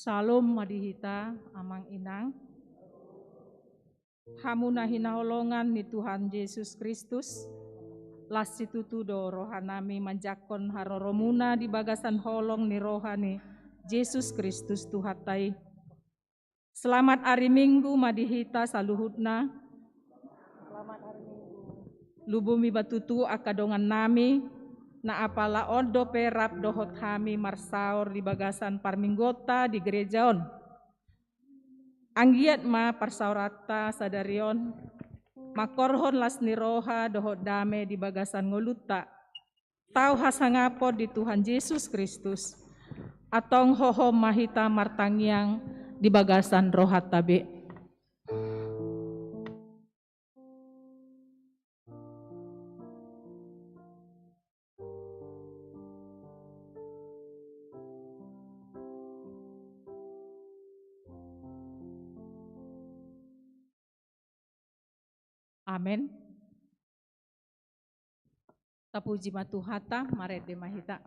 Salom madihita amang inang. Hamuna hinaholongan ni Tuhan Yesus Kristus. Lasitutu do rohanami manjakon haroromuna di bagasan holong ni rohani Yesus Kristus Tuhatai. Selamat hari Minggu madihita saluhutna. Selamat hari Minggu. Lubumi batutu akadongan nami. Na apala ondo perap dohot kami marsaor di bagasan parminggota di gerejaon. Anggiat ma parsaurata sadarion. Makorhon las niroha dohot dame di bagasan ngoluta. Tau hasangapod di Tuhan Yesus Kristus. Atong hohom mahita martangyang di bagasan rohat tabe. Amen. Tapuji matuhata maret de mahita.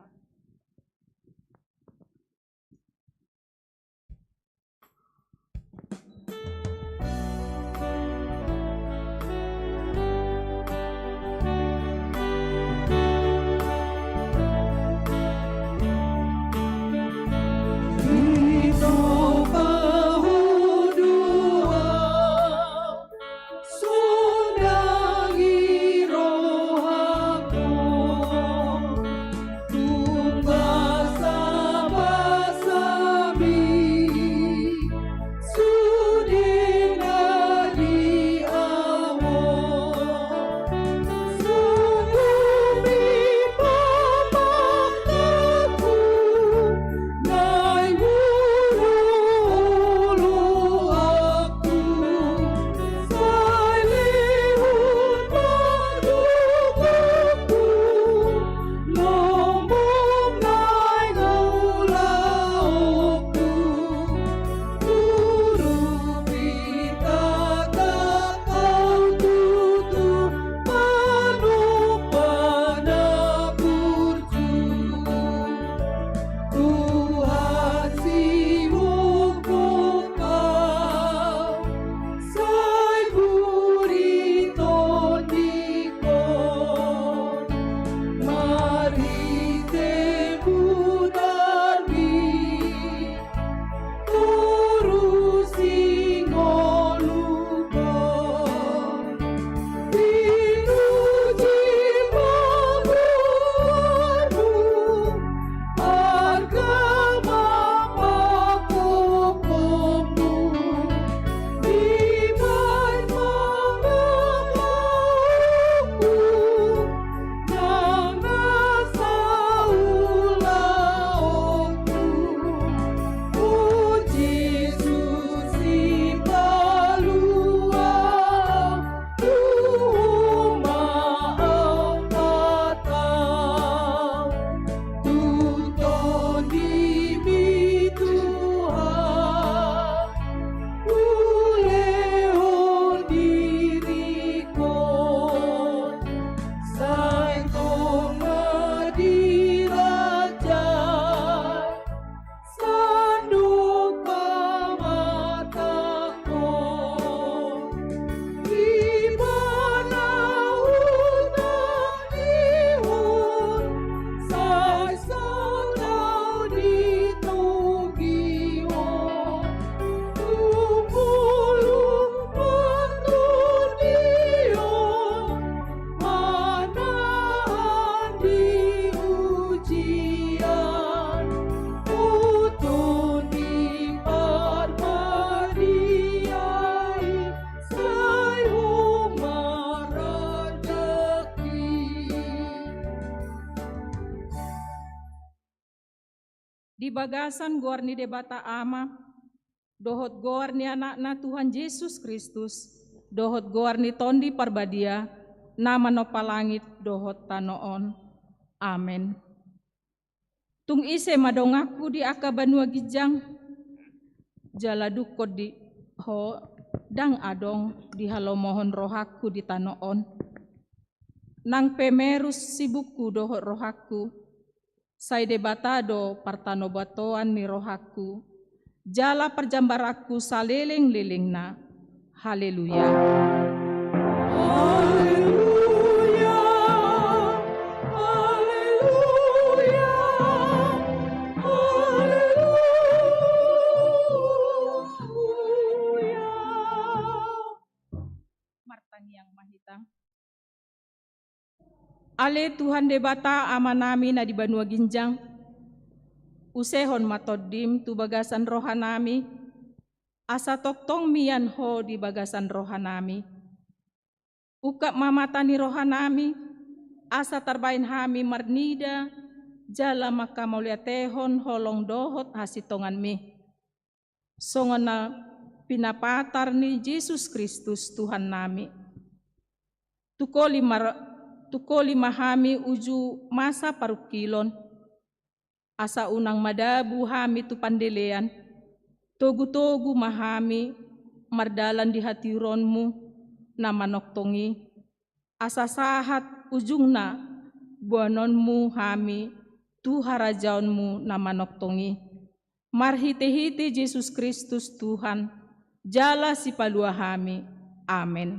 di bagasan goar ni debata ama, dohot goar ni anakna Tuhan Yesus Kristus, dohot goar ni tondi parbadia, nama no palangit dohot tanoon. Amen. Tung ise madongaku di aka banua gijang, jala dukot di ho dang adong di halo mohon rohaku di tanoon. Nang pemerus sibuku dohot rohaku, sai debatado partano batoan ni rohaku, jala perjambaraku saleleng-leleng na. Haleluya. Haleluya, haleluya, haleluya. Martang yang mahitang. Ale Tuhan debata amanami na di banua ginjang, usehon matodim tu bagasan rohanami, asa toktong mian ho di bagasan rohanami. Ukap mamatani rohanami, asa tarbain hami marnida, jala maka mulia tehon holong dohot hasitongan mi. Songona pinapatar ni Yesus Kristus Tuhan nami. Tukoli mahami uju masa parukilon, asa unang madabu hami tu pandelean, togu-togu mahami mardalan di hatironmu na manoktongi, asa sahat ujungna buanonmu hami tu harajaonmu na manoktongi. Marhite-hite Yesus Kristus Tuhan, jala si palua hami. Amen.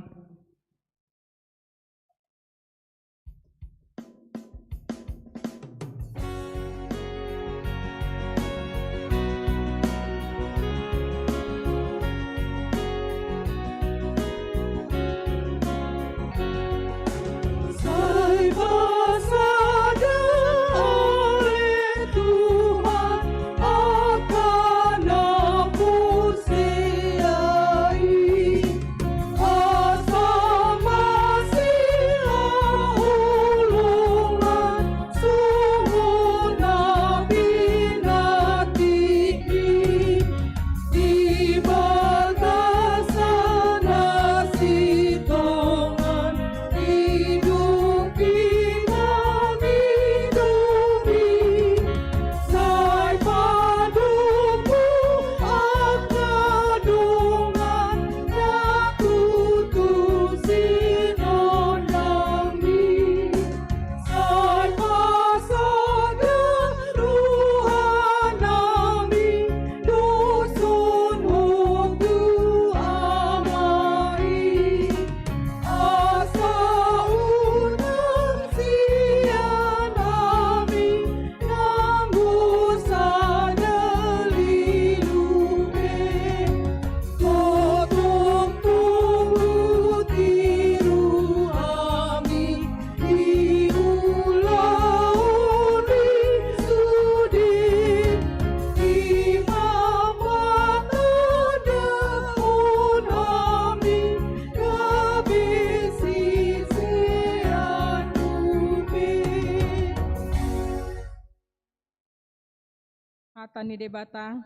Hatani debata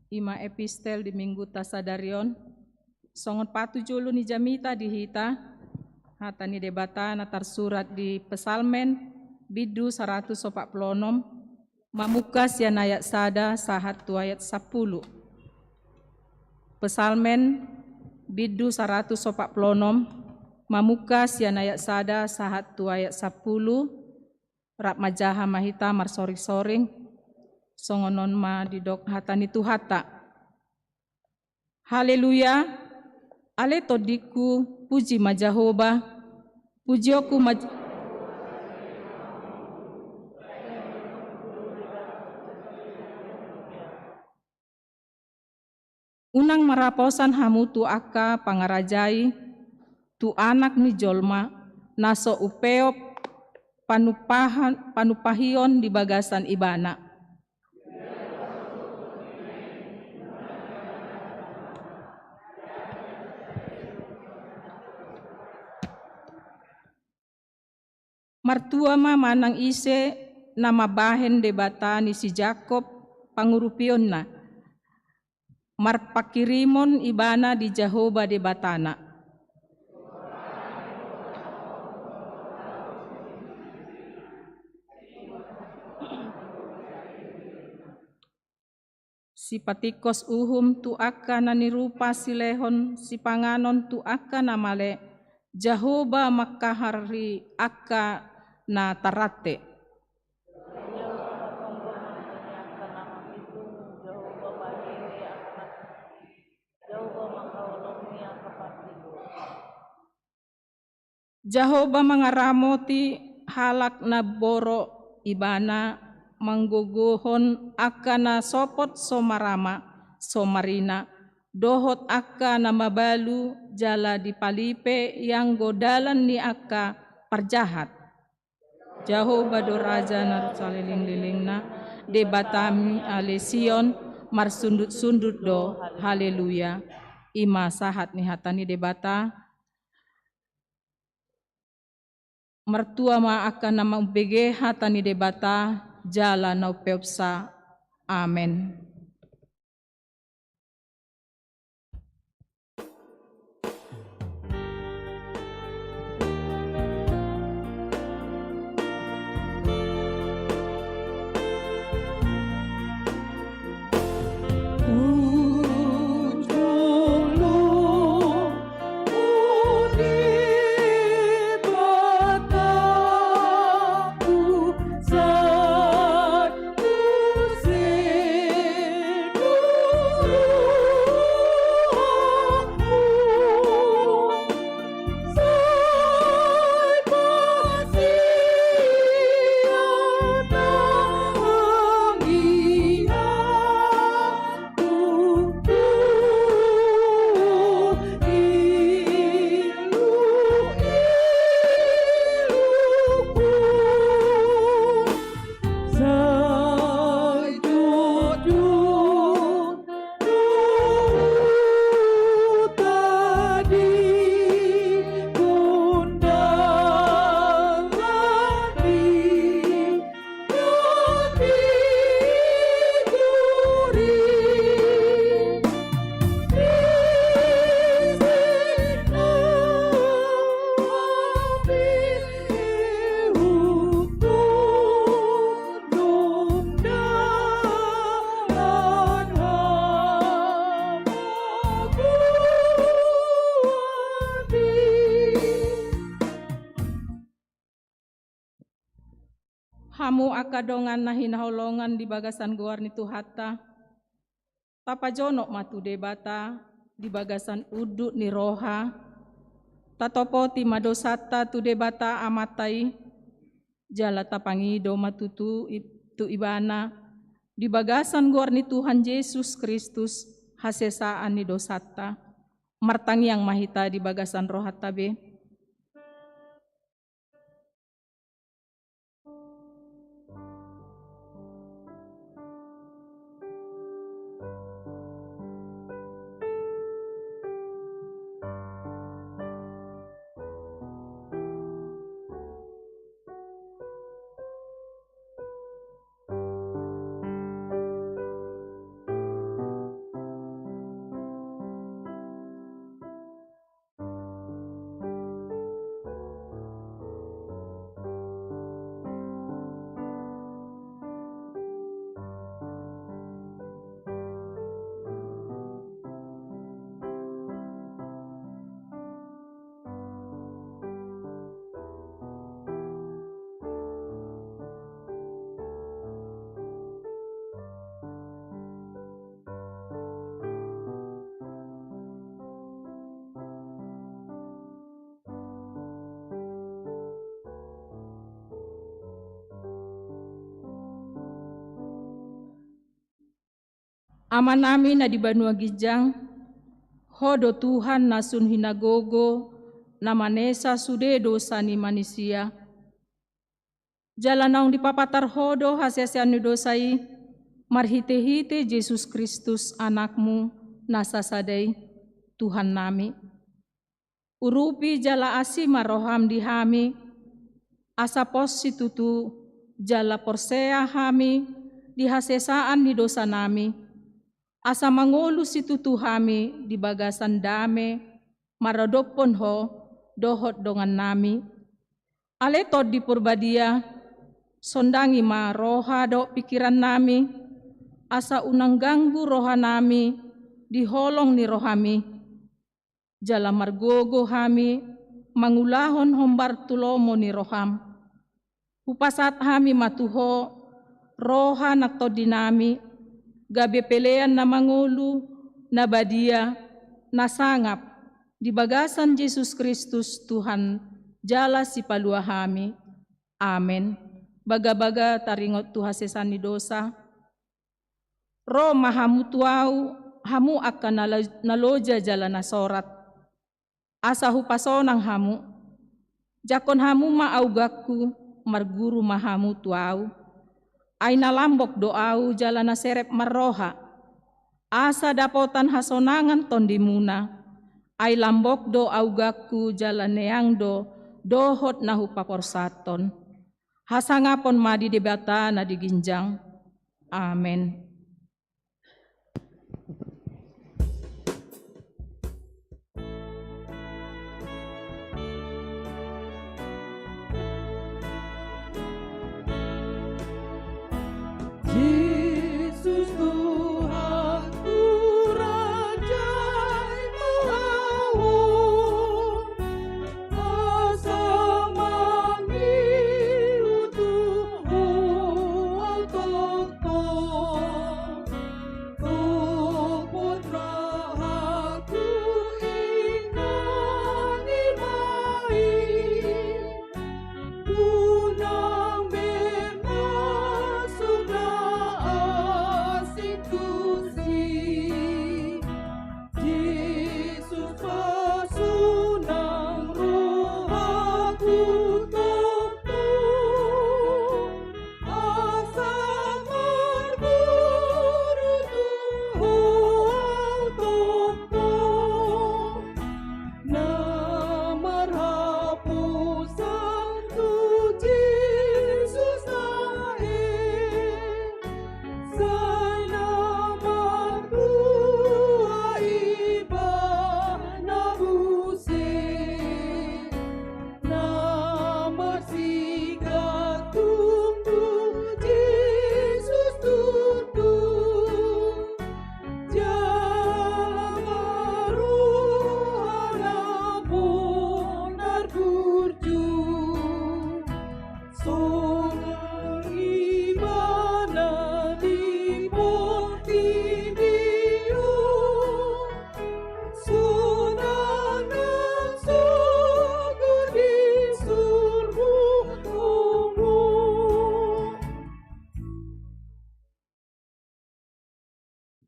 ima epistel di minggu tasadarion, songon patu julu ni jamita dihita, hatani debata natar surat di pesalmen bidu 146, mamukas yan ayat sada sahat tu ayat 10. Pesalmen bidu 146, mamukas yan ayat sada sahat tu ayat 10, rap majaha mahita marsoring-soring, songonon ma didok hatani tuhata. Haleluya, ale todiku puji majahoba, pujioku unang maraposan hamu tu aka pangarajai, tu anak ni jolma, naso upeop panupahion di bagasan ibana. Martua ma manang ise nama bahen debata ni si Jakob, pangurupionna marpakirimon ibana di Jahoba de Batana. Si patikos uhum tu aka na nirupa silehon si panganon tu aka na male Jahoba makahari aka na tarate. Jahoba mangaramoti halak na boro ibana mangguguhon akana sopot somarama somarina dohot aka na mabalu jala di palipe yang godalan ni aka parjahat. Jahoba do raja na saliling-lilingna de batami alesion marsundut-sundut do haleluya. Ima sahat ni hatani de bata mertua ma akan nama UPG hatani debata jala na peopsa. Amen. Hamu akadongan na hinaholongan di bagasan guar ni Tuhata. Tapajonok matu debata di bagasan uduk ni roha. Tatopoti madosata tu debata amatai. Jala tapangido matutu tu ibana. Di bagasan guar ni Tuhan Yesus Kristus hasesaan ni dosata. Martangiang mahita di bagasan rohatabe. Aman amin na di Banua Gijang, hodo Tuhan nasun hinagogo, namanesa sude dosa ni manusia. Jalanaong di papatar hodo hasiasian ni dosai, marhite-hite Yesus Kristus anakmu nasasadai Tuhan nami. Urupi jala asi maroham di hami, asa positutu jala porsea hami, dihasesaan ni dosa nami, asa mangulu si tutuhami di bagasan dame, maradopon ho, dohot dongan nami. Aletod di purbadia, sondangi ma roha do pikiran nami, asa unang ganggu roha nami, diholong ni rohami. Jala margogo hami, mangulahon hombar tulomo ni roham. Upasat hami matuho, roha nakto dinami, gabi pelean na mangulu, na badia, na sangap, di bagasan Jesus Kristus Tuhan, jala si paluahami. Amen. Baga-baga taringot tuhasesan ni dosa. Ro mahamu tuau, hamu akan naloja jala na sorat. Asa hupasonang hamu, jakon hamu maaugaku, marguru mahamu tuau. Ay nalambok doau jala na serep marroha. Asa dapotan hasonangan tondimuna. Ay lambok do augaku jala neang do dohot na hupaporsaton. Hasangapon madi debata na diginjang. Amen. Yesus Tuhanku, Raja Mahawu, asa mangilu Tuhan tokton, tokpon rahaku ingkani main, unang bermasuk Yesus pasunang rohaku tokton, asa marguru Tuhan tokton, na marhapusan tu Jesus nae, say naman buhay iba na busin, na masigat tumtu Jesus tutun, jalan maruhan apun arburju, songang iba na lipot tiniyo, sunang ng sugur di surbumu.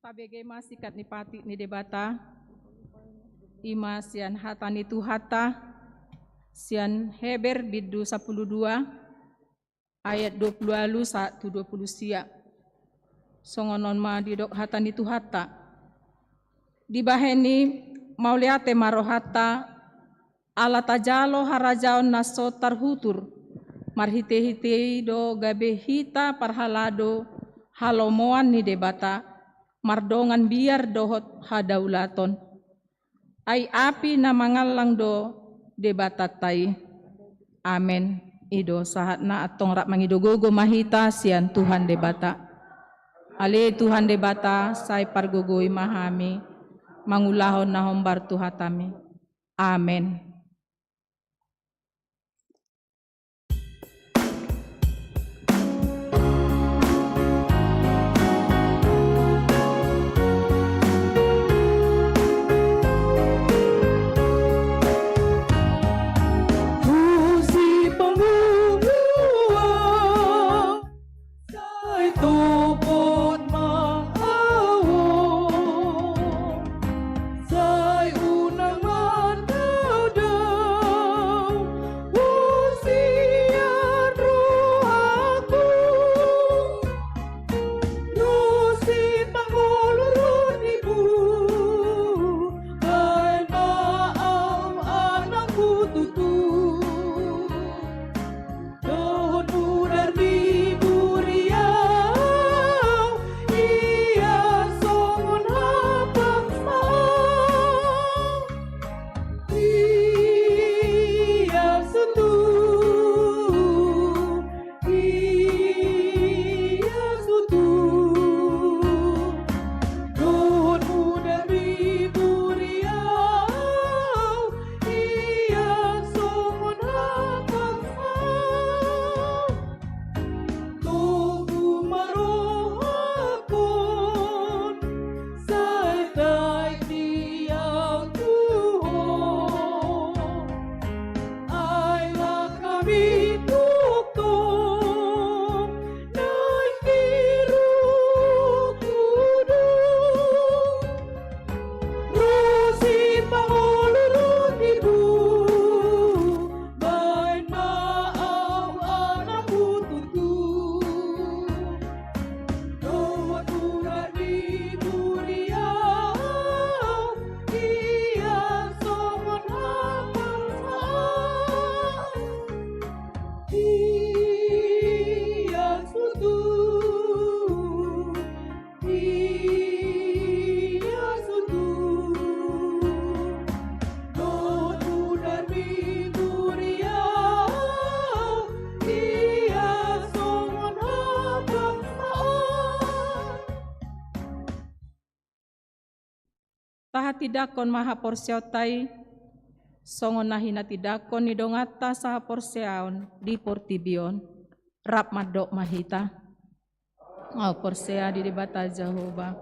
Pabege masikat ni pati ni debata, ima sian hata ni tuhata, sian Heber bidu 12, ayat 20 1 20 sia. Songonon ma didok hata ni tuhata. Dibaheni mauliate marohata, ala tajalo harajaon naso tarhutur, marhite-hite do gabe hita parhalado, halomoan ni debata, mardongan biar dohot hadaulaton. Ay api na mangalang do debatatai. Amen. Ido sahat na atong rak mangidogogo mahita sian Tuhan debata. Ale Tuhan debata say pargogoy mahami, mangulahon na hombar tuhatami. Amen. Pusi pangungua, say tupot maawo, say unang man daw kami tutup naik di Roh Kudus. Rosi pangulurut hidup, baik maaf anak tutup. Doa Tuhan di dunia, ia songon bangsa. Ia sutu, ia sutu. Doa Tuhan di dunia, ia songon bangsa. Taha tidakon maha porsiotai, songon nahina tidakon ni dongata saha porseaon di portibion, rap madok mahita. Au porsea di debata Jehovah.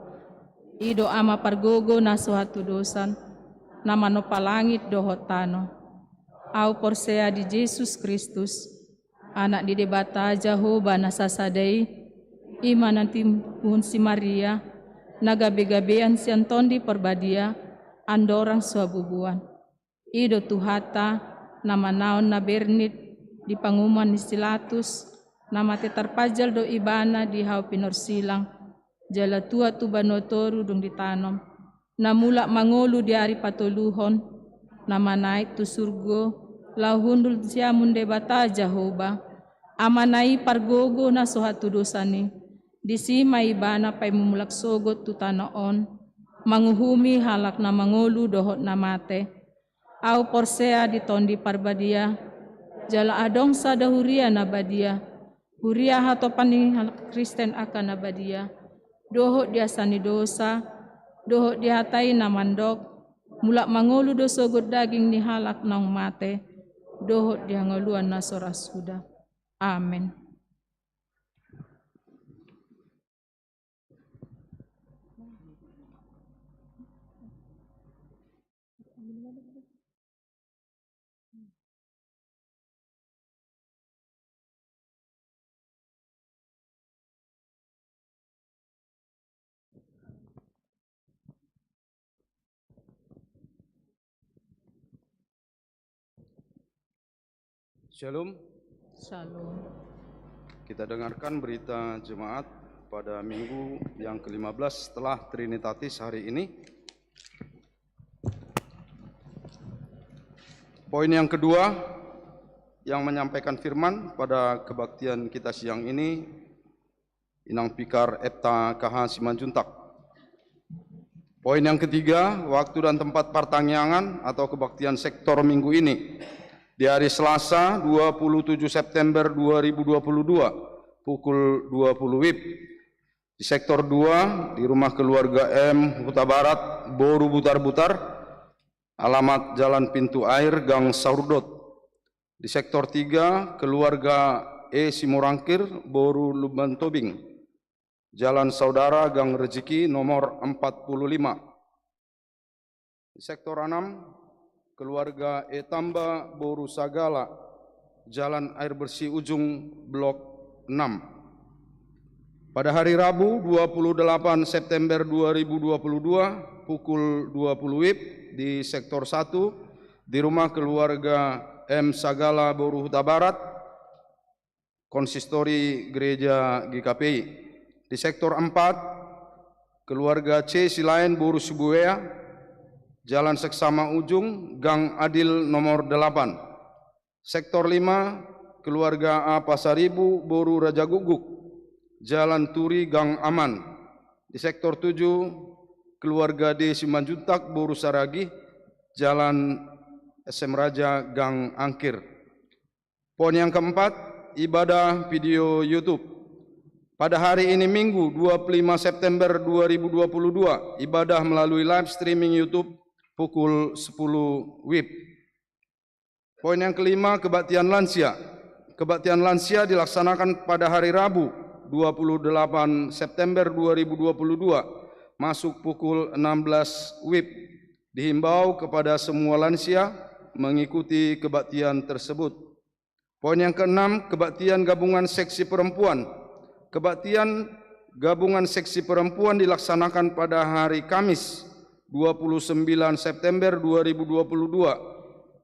Ido ama pargogo na suatu dosan, nama no palangit dohotano. Au porsea di Yesus Kristus, anak di debata Jehovah na sasadai, ima nanti pun si Maria, nagabe-gabean si Anton di perbadia, andorang suabubuan. Ido tuhata, nama naon na bernit, di panguman ni Silatus, nama tetarpajal do ibana di hau pinorsilang, jala tua tu banotoru dung ditanom, namula mangolu di ari patoluhon, nama naik tu surgo, lahundul siamun debata Jehovah, amanai pargogo na sohatu dosani, di sima ibana pay mumulak sogot tu tanaon, manguhumi halak na mangolu dohot na mate, au porsea di tondi parbadia, jala adong sa dahuria na badia, huria hato paning halak Kristen akan na badia, dohot dia sani dosa, dohot dihatai na mandok, mulak mangolu do sogot daging ni halak nang mate, dohot dia ngoluan na soras suda. Amin. Shalom. Shalom. Kita dengarkan berita jemaat pada minggu yang ke-15 setelah Trinitatis hari ini. Poin yang kedua yang menyampaikan firman pada kebaktian kita siang ini, Inang Pikar Epta KH Simanjuntak. Poin yang ketiga, waktu dan tempat pertanyaan atau kebaktian sektor minggu ini. Di hari Selasa 27 September 2022 pukul 20 WIB di sektor 2 di rumah keluarga M Huta Barat Boru Butar-Butar, alamat Jalan Pintu Air Gang Saurdot. Di sektor 3 keluarga E Simorangkir Boru Luban Tobing, Jalan Saudara Gang Rezeki nomor 45. Di sektor 6 keluarga E Tamba Boru Sagala, Jalan Air Bersih Ujung Blok 6. Pada hari Rabu 28 September 2022 pukul 20 WIB di sektor 1 di rumah keluarga M Sagala Boru Huta Barat, konsistori gereja GKPI. Di sektor 4 keluarga C Silain Boru Subuea, Jalan Seksama Ujung, Gang Adil nomor 8. Sektor 5, keluarga A Pasaribu, Boru Raja Guguk, Jalan Turi, Gang Aman. Di sektor 7, keluarga D Simanjuntak, Boru Saragi, Jalan SM Raja, Gang Angkir. Poin yang keempat, ibadah video YouTube. Pada hari ini Minggu 25 September 2022, ibadah melalui live streaming YouTube pukul 10 WIB. Poin yang kelima, kebaktian lansia. Kebaktian lansia dilaksanakan pada hari Rabu 28 September 2022 masuk pukul 16 WIB. Dihimbau kepada semua lansia mengikuti kebaktian tersebut. Poin yang keenam, kebaktian gabungan seksi perempuan. Kebaktian gabungan seksi perempuan dilaksanakan pada hari Kamis 29 September 2022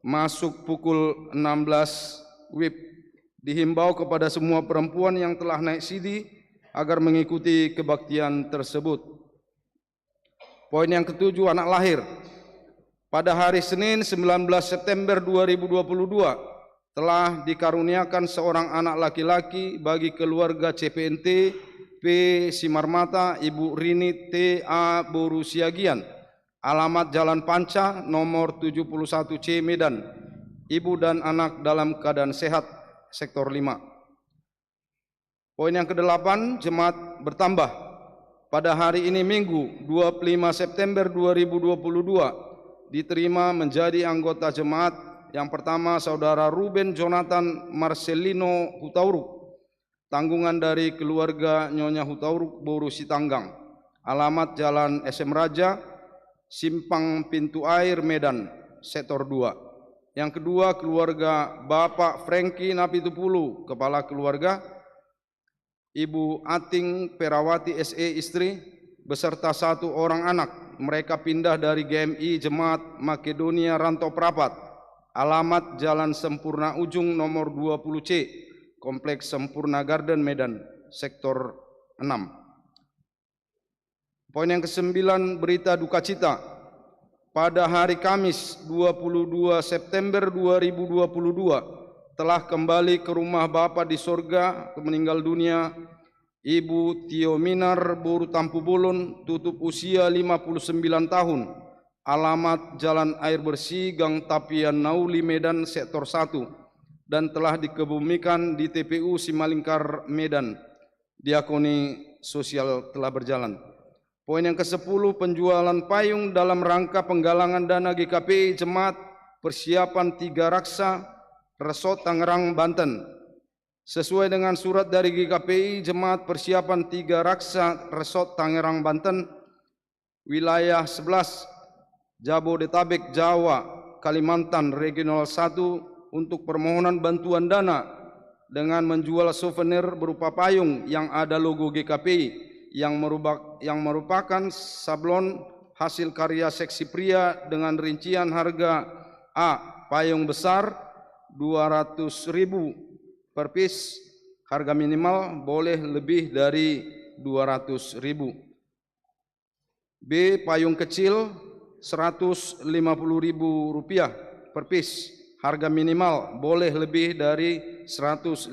masuk pukul 16 WIB. Dihimbau kepada semua perempuan yang telah naik sidi agar mengikuti kebaktian tersebut. Poin yang ketujuh, anak lahir. Pada hari Senin 19 September 2022 telah dikaruniakan seorang anak laki-laki bagi keluarga CPNT P. Simarmata, Ibu Rini T. A. Boru Siagian, alamat Jalan Panca, nomor 71C Medan. Ibu dan anak dalam keadaan sehat, sektor 5. Poin yang ke-8, jemaat bertambah. Pada hari ini Minggu 25 September 2022 diterima menjadi anggota jemaat. Yang pertama, Saudara Ruben Jonathan Marcelino Hutauruk, tanggungan dari keluarga Nyonya Hutauruk Boru Sitanggang, alamat Jalan SM Raja, Simpang Pintu Air Medan, sektor 2. Yang kedua, keluarga Bapak Franky Napitupulu, kepala keluarga, Ibu Ating Perawati SE istri, beserta 1 orang anak. Mereka pindah dari GMI Jemaat Makedonia Rantau Prapat, alamat Jalan Sempurna Ujung nomor 20C, Kompleks Sempurna Garden Medan, sektor 6. Poin yang ke-9, berita duka cita. Pada hari Kamis 22 September 2022 telah kembali ke rumah Bapa di sorga meninggal dunia Ibu Tio Minar Boru Tampu Bolon, tutup usia 59 tahun, alamat Jalan Air Bersih Gang Tapian Nauli Medan, sektor 1, dan telah dikebumikan di TPU Simalingkar Medan. Diakoni sosial telah berjalan. Poin yang ke-10, penjualan payung dalam rangka penggalangan dana GKPI Jemaat Persiapan 3 Raksa Resort Tangerang, Banten. Sesuai dengan surat dari GKPI Jemaat Persiapan 3 Raksa Resort Tangerang, Banten, wilayah 11 Jabodetabek, Jawa, Kalimantan Regional 1 untuk permohonan bantuan dana dengan menjual souvenir berupa payung yang ada logo GKPI yang merupakan sablon hasil karya seksi pria dengan rincian harga A. Payung besar 200.000 per piece, harga minimal boleh lebih dari 200.000. B. Payung kecil 150.000 rupiah per piece, harga minimal boleh lebih dari 150.000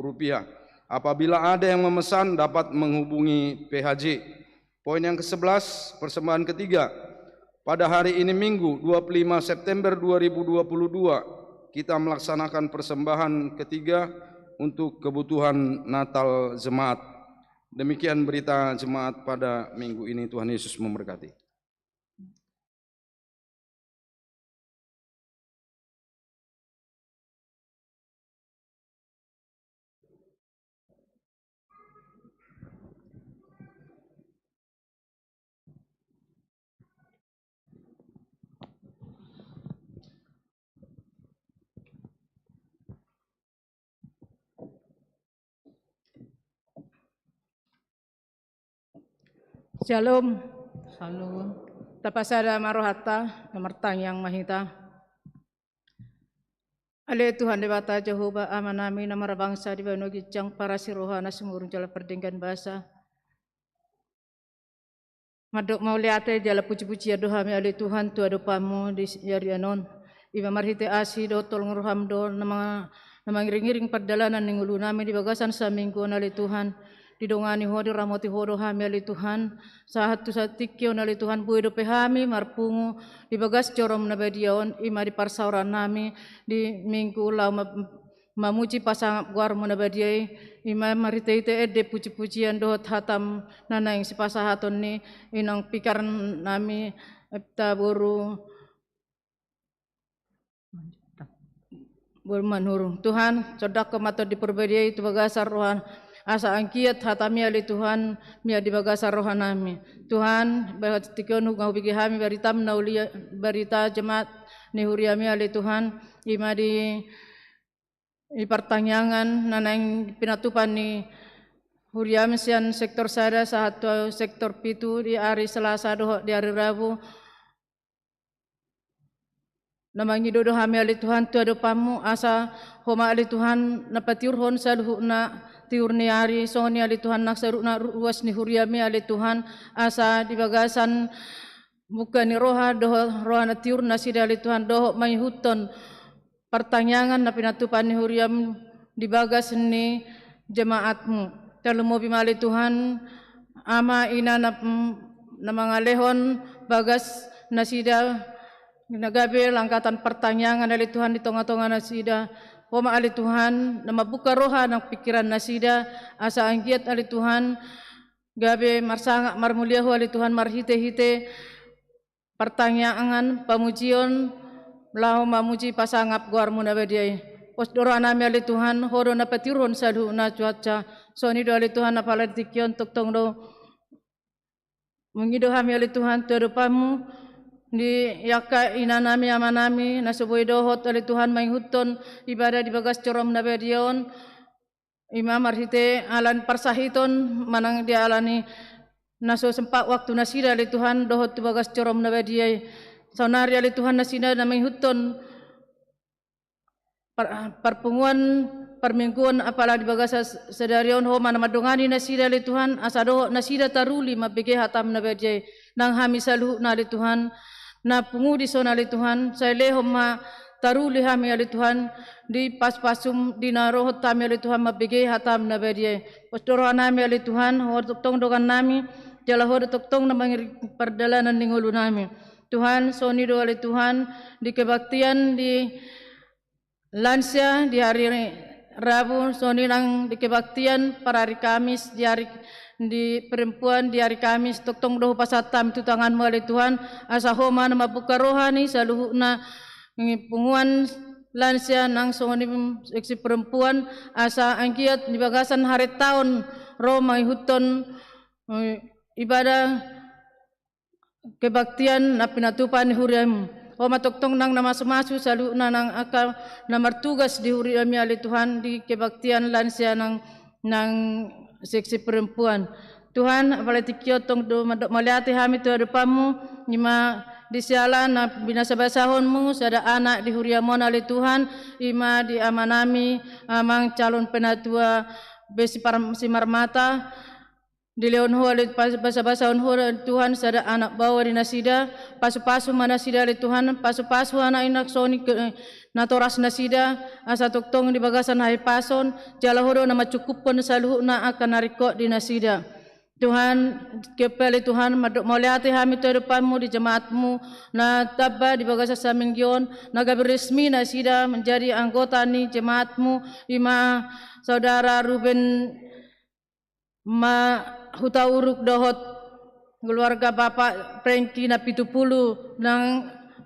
rupiah. Apabila ada yang memesan dapat menghubungi PHJ. Poin yang ke-11, persembahan ketiga. Pada hari ini Minggu 25 September 2022 kita melaksanakan persembahan ketiga untuk kebutuhan Natal jemaat. Demikian berita jemaat pada minggu ini. Tuhan Yesus memberkati. Shalom. Shalom. Tapasada marohata, namartang yang mahita. Ale Tuhan Dewata Jehovah amanami namara bangsa di banogi jang para sirohana semurung jala perdenggan bahasa. Madok mau liate jala puji-puji adohami ale Tuhan tu adopamu di yari anon. Iba marhite asi do tol nguruham do namang ngiring-ngiring perdalanan ningulu nami di bagasan sa minggu ale Tuhan. Didongani hodo ramoti hodo hami ali Tuhan sahat tu satikyo ali Tuhan buido pehami marpungu di bagas jorom na bediaon ima di parsauran nami di minggu lau mamuji pasang guar mo na bediai ima marite ite ede puji-pujian dohot hatam nanaing si pasahaton ni inang pikaran nami epta boru manurung Tuhan codak kemato di perbediai itu bagasar rohan asa angkiat hatami ali Tuhan mia di bagasar rohanami Tuhan bahwa tikonu ngau bigi hami baritam naulia barita jemaat ni huriami ali Tuhan ima di I pertanyaan nanang pinatupan ni Huriam sian sektor sada satu sektor pitu di hari Selasa doho di hari Rabu. Namangi dodo hami ali Tuhan tu ado pamu asa homa ali Tuhan napatiurhon saluhu na tiur ni hari soni ali Tuhan nak seru na ruas ni Huriami ali Tuhan asa di bagasan bukan ni roha doho roha na tiur na sida ali Tuhan doho mai huton pertanyaan na pinatupan ni Huriam di bagas ni jemaatmu. Kalau mo bimali Tuhan ama ina na mga lehon bagas na sida nagabi langkatan pertanyaan ali Tuhan di tonga-tonga na sida homa ali Tuhan na mabuka roha ng pikiran na sida asa anggiat ali Tuhan gabi marsanga marmulia ho ali Tuhan marhite-hite pertanyaan pamujion lahu mamuji pasangap guarmu na bediay pos doro anami ali Tuhan horo na patiron sadhu na cuaca soni do ali Tuhan na palatikion tong do mengido hami ali Tuhan tu pamu di yaka inanami amanami nasuboy dohot ali Tuhan may huton ibadah di bagas corom na bedion imam arhite alan parsahiton manang dia alani naso sempat waktu nasida ali Tuhan dohot di bagas corom na bediay sonari ali Tuhan nasida na may huton perpunguan permingguan apala di bagasa sedarion ho mana madongani nasida li Tuhan asado nasida taruli mabege hatam na bedje nang hami salu na li Tuhan na pungudi sona li Tuhan saya leho ma taruli hami ali Tuhan di pas-pasum di naroh tami ali Tuhan mabege hatam na bedje postoro nami ali Tuhan ho tong dogan nami jala ho tong na mangir perdalanan ningulu nami Tuhan soni do ali Tuhan di kebaktian di lansia di hari Rabu soni nang di kebaktian para hari Kamis di hari di perempuan di hari Kamis tong doh pasatam tu tangan melalui Tuhan asa homa na mabuka rohani saluhu na punguan lansia nang soni seksi perempuan asa angkiat di bagasan hari tahun Roma huton ibadah kebaktian na pinatupan Huriam o matoktong nang namasu-masu salu na nang akal na martugas di Huriami ali Tuhan di kebaktian lansia nang seksi perempuan Tuhan apalagi tong do maliati hami tu depamu ima disiala na binasa-basahonmu sada anak di Huriamon ali Tuhan ima di amanami amang calon penatua besi marmata di leon ho ali basa-basa ho Tuhan sada anak bawa di nasida pasu-pasu mana sida ali Tuhan pasu-pasu anak inak soni natoras nasida asa toktong di bagasan hai pason jala horo na macukupon saluhu na akan nariko di nasida Tuhan kepeli Tuhan moliati hami tu depanmu di jemaatmu na tabba di bagasa saminggion na gabi resmi nasida menjadi anggota ni jemaatmu ima saudara Ruben ma huta uruk dohot keluarga Bapak Prengki na 70 ng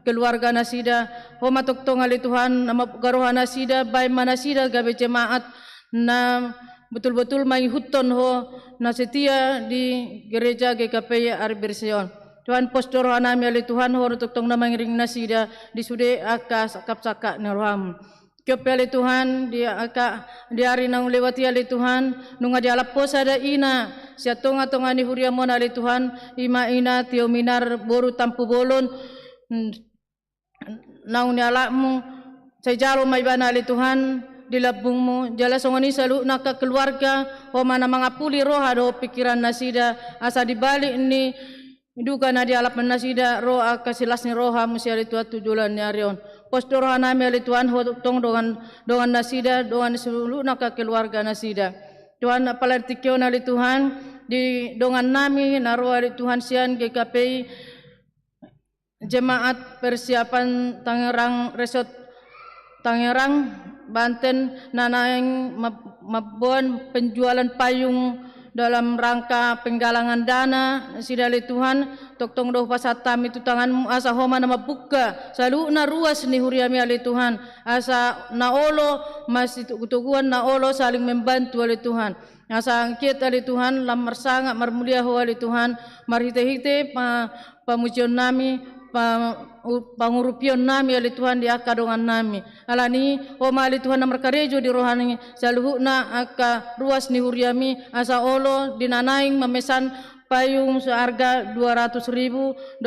keluarga nasida homa toktong ali Tuhan nama garoha nasida bay manasida gabe jemaat na betul-betul may huton ho na setia di gereja GKP Arbersion Tuhan postor nami ali Tuhan ho toktong na mangring nasida di sude akas kapsaka ni roham Kepeli Tuhan dia hari nang lewati ali Tuhan nunga dia lapos ada ina sia tonga ni Huriamon ali Tuhan ima ina tio minar boru tampu bolon naung ni alakmu saya jalo mai bana ali Tuhan di labungmu jala songoni salu nak keluarga ho mana mangapuli roha do pikiran nasida asa dibalik ni duka na dia alap nasida roha kasilas ni roha musia ali Tuhan tujulan ni arion postor hanami ali Tuhan hotong dengan nasida dengan seluruh nak keluarga nasida Tuhan apalartikion ali Tuhan di dengan nami naruh ali Tuhan sian GKP jemaat persiapan Tangerang Resort Tangerang Banten nanaing mabon penjualan payung dalam rangka penggalangan dana sidali Tuhan toktong doh pasatam itu tanganmu asa homa nama buka selalu na ruas ni Huriami ali Tuhan asa naolo masih tuguan naolo saling membantu ali Tuhan asa angkit ali Tuhan lamar sangat marmulia ho ali Tuhan marhite-hite pamujion nami pangurupion nami ali Tuhan di akadongan nami alani homa ali Tuhan namar karejo di rohani saluhu na aka ruas ni huriami asa olo dinanaing memesan payung seharga 200.000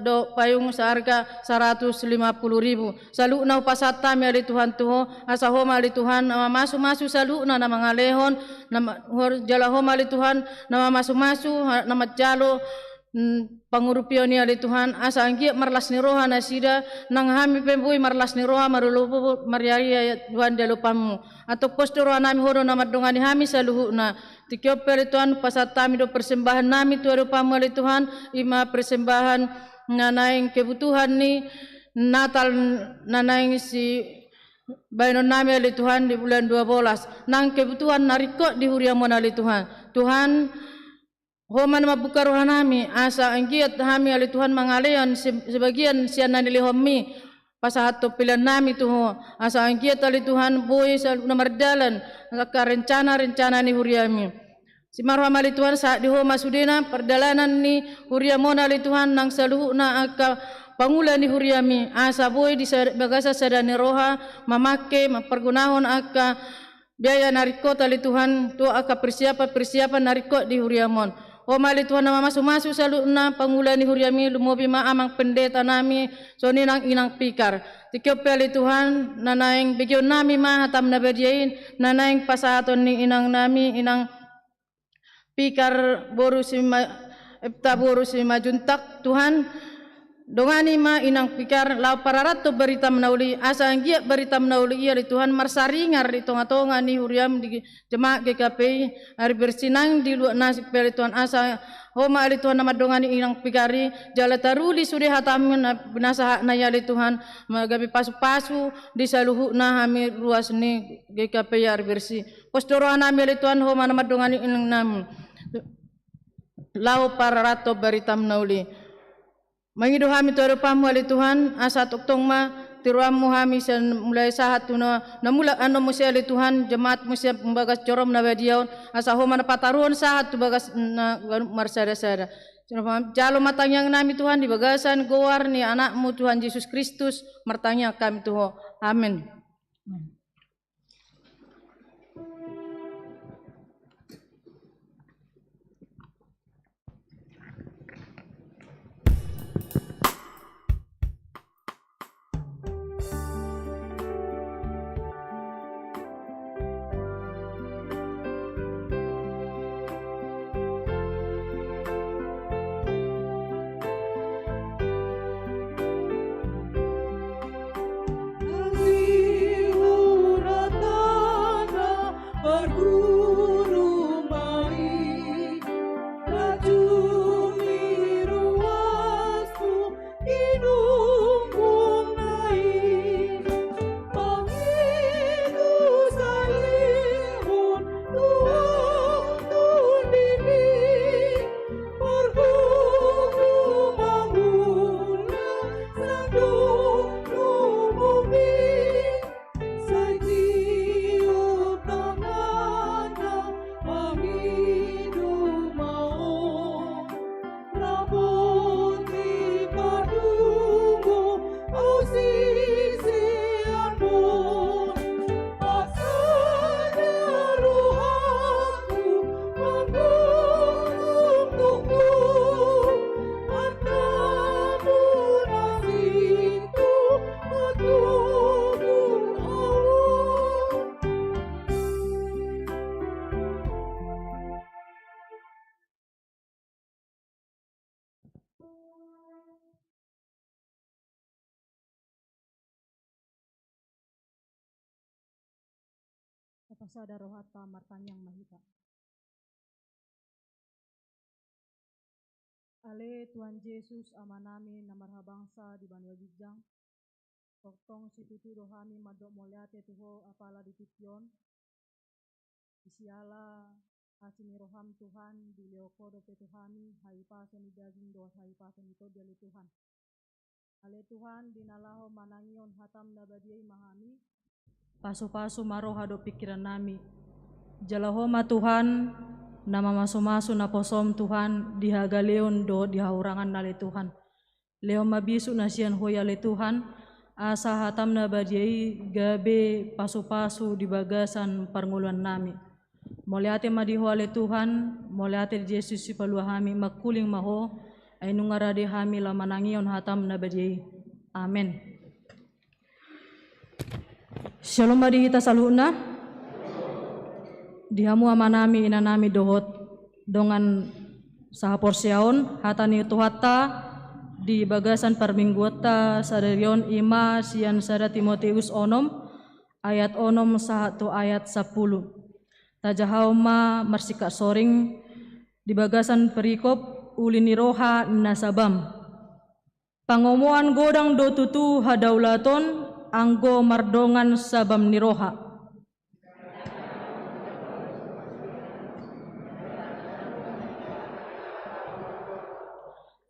do payung seharga 150.000 salu na upasata mi ali Tuhan tuho asa homa ali Tuhan nama masu salu na nama ngalehon nama jala homa ali Tuhan nama masu nama jalo pangurupion ni ali Tuhan asa anggi marlas ni roha nasida nang hami pembui marlas ni roha marulupu mariari ya Tuhan dalupamu atau postoro nami hodo nama dongani hami saluhu na tikyo peri Tuhan pasatami do persembahan nami tu alupamu ali Tuhan ima persembahan nanaing kebutuhan ni Natal nanaing si Bainon nami ali Tuhan di bulan 12 nang kebutuhan nariko di huriamon ali Tuhan Homan mabuka roha nami asa anggiat kami ali Tuhan mangaleon sebagian siana nilihomi pasahato pilihan nami tuho asa anggiat ali Tuhan boy sa namardalan ka rencana ni huriami si marham ali Tuhan saat di homa sudena perdalanan ni huriamon ali Tuhan nang saluhu na aka pangula ni huriami asa boy di bagasa sadani roha mamake mapergunahon aka biaya nariko ali Tuhan tu aka persiapan nariko di huriamon O mali Tuhan nama masu salu na pangula ni huriami lumobi maamang pendeta nami so ninang inang pikar tikyo peli Tuhan nanaing bigyo nami hatam na bediain nanaing pasaton ni inang nami inang pikar boru si majuntak Tuhan dongani ma inang pikar lau pararato berita menauli asa anggia berita menauli iya di Tuhan marsaringar di tonga-tonga ni huriam di jemaat GKPI hari bersinang di luar nasib peli Tuhan asa homa ali Tuhan nama dongani inang pikari jala taruli suri hatamin binasa na ya li Tuhan magabi pasu-pasu di saluhu na hami ruas ni GKPI hari bersih postoro nami ali Tuhan homa nama dongani inang nami lau pararato berita menauli Mangido hami tu arupamu ali Tuhan asa toktong ma tiruamu hami mulai sahat tu na mula ano musi ali Tuhan jemaat musi bagas corom na badiaon asa homa na pataruon sahat tu bagas na marsada-sada jalo matang yang nami Tuhan di bagasan goar ni anakmu Tuhan Yesus Kristus martanya kami Tuhan amin. Pasada rohata martanyang mahita. Ale Tuhan Yesus amanami namar bangsa di Banua Bijang. Toktong situtu rohami madok moliate tuho apala di Tipion. Isiala asini roham Tuhan di leokodo petuhami haipason di daging doa haipason itu dari Tuhan. Ale Tuhan dinalaho manangion hatam nabadiai mahami. Pasu-pasu maroha do pikiran nami. Jalahoma Tuhan, nama masu-masu na posom Tuhan, dihagaleon do dihaurangan nale Tuhan. Leo mabisu nasian hoya le Tuhan, asa hatam na badiai gabe pasu-pasu di bagasan pernguluan nami. Moliate madiho le Tuhan, moliate Yesus si paluahami makuling maho, ay nungarade hami la manangion hatam na badiai. Amen. Shalom badi kita saluna. Dihamu amanami inanami dohot dongan sahaporsiaon hatani tuhatta di bagasan permingguata sadarion ima sian sada Timoteus onom ayat onom sahatu ayat 10. Tajahauma marsika soring di bagasan perikop ulini roha nasabam. Pangomoan godang do tutu hadaulaton anggo mardongan sabam niroha.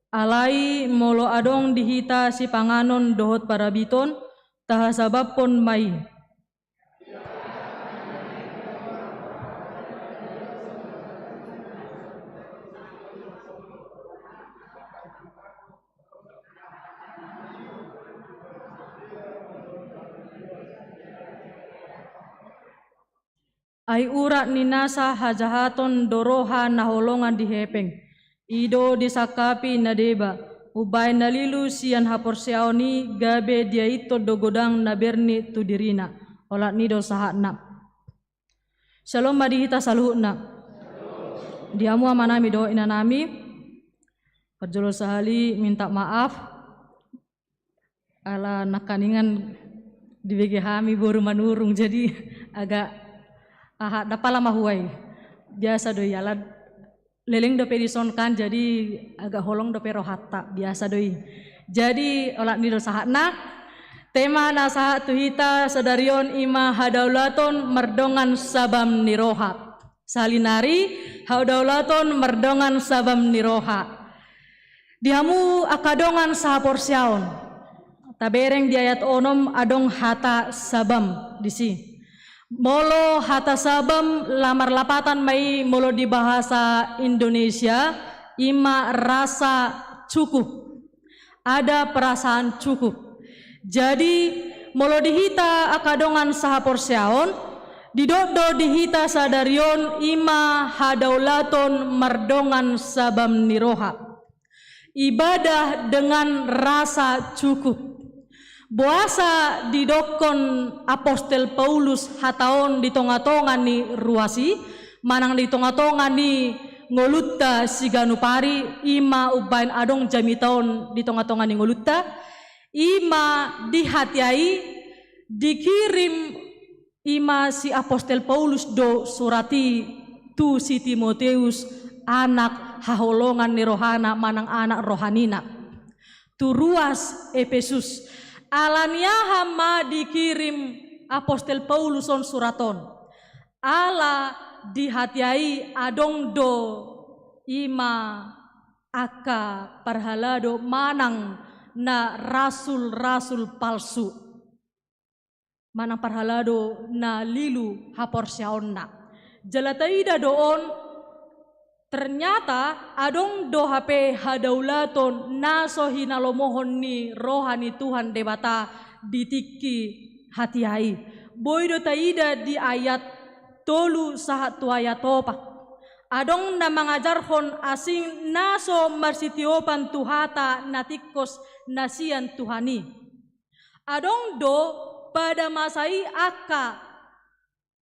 Alai molo adong dihita si panganon dohot parabiton tahasabab pon mai. Ay urat ninasa hajahaton doroha naholongan dihepeng. Ido disakapi nadeba, ubay nalilu siyan haporsiaoni gabe dia ito dogodang naberni tudirina, olat nido sahatna. Shalom madihita saluhna. Diamu amanami do inanami, perjolo sahali minta maaf, ala nakaningan dibagi hami baru manurung jadi agak dapala mahuai. Biasa doi alat leleng dope disonkan jadi agak holong dope rohatta biasa doi. Jadi olat nido sahatna tema nasahat tuhita sadarion ima hadaulaton merdongan sabam niroha. Salinari hadaulaton merdongan sabam niroha. Dihamu akadongan sahaporsiaon. Tabereng di ayat onom adong hata sabam disi. Molo hata sabam lamar lapatan mai molo di bahasa Indonesia ima rasa cukup. Ada perasaan cukup. Jadi molo dihita akadongan sahaporsiaon didodo dihita sadarion ima hadaulaton merdongan sabam niroha. Ibadah dengan rasa cukup. Buasa didokon Apostel Paulus hataon di tonga-tonga ni ruasi, manang di tonga-tonga ni ngolutta siganupari, ima ubain adong jamitaon di tonga-tonga ni ngolutta, ima dihatiai, dikirim ima si Apostel Paulus do surati tu si Timoteus anak haholongan ni rohana manang anak rohanina. Tu ruas Efesus. Alaniaha ma dikirim Apostel Paulus on suraton. Ala dihatiai adong do ima aka parhalado manang na rasul-rasul palsu. Manang parhalado na lilu haporsiaonna. Jalataida doon ternyata adong do hape hadaulaton naso hinalomohon ni rohani Tuhan debata ditiki hatiai. Boydo taida di ayat tolu sahat tu ayat topa. Adong na mangajarhon asing naso marsitiopan tuhata natikos nasian Tuhani. Adong do pada masai aka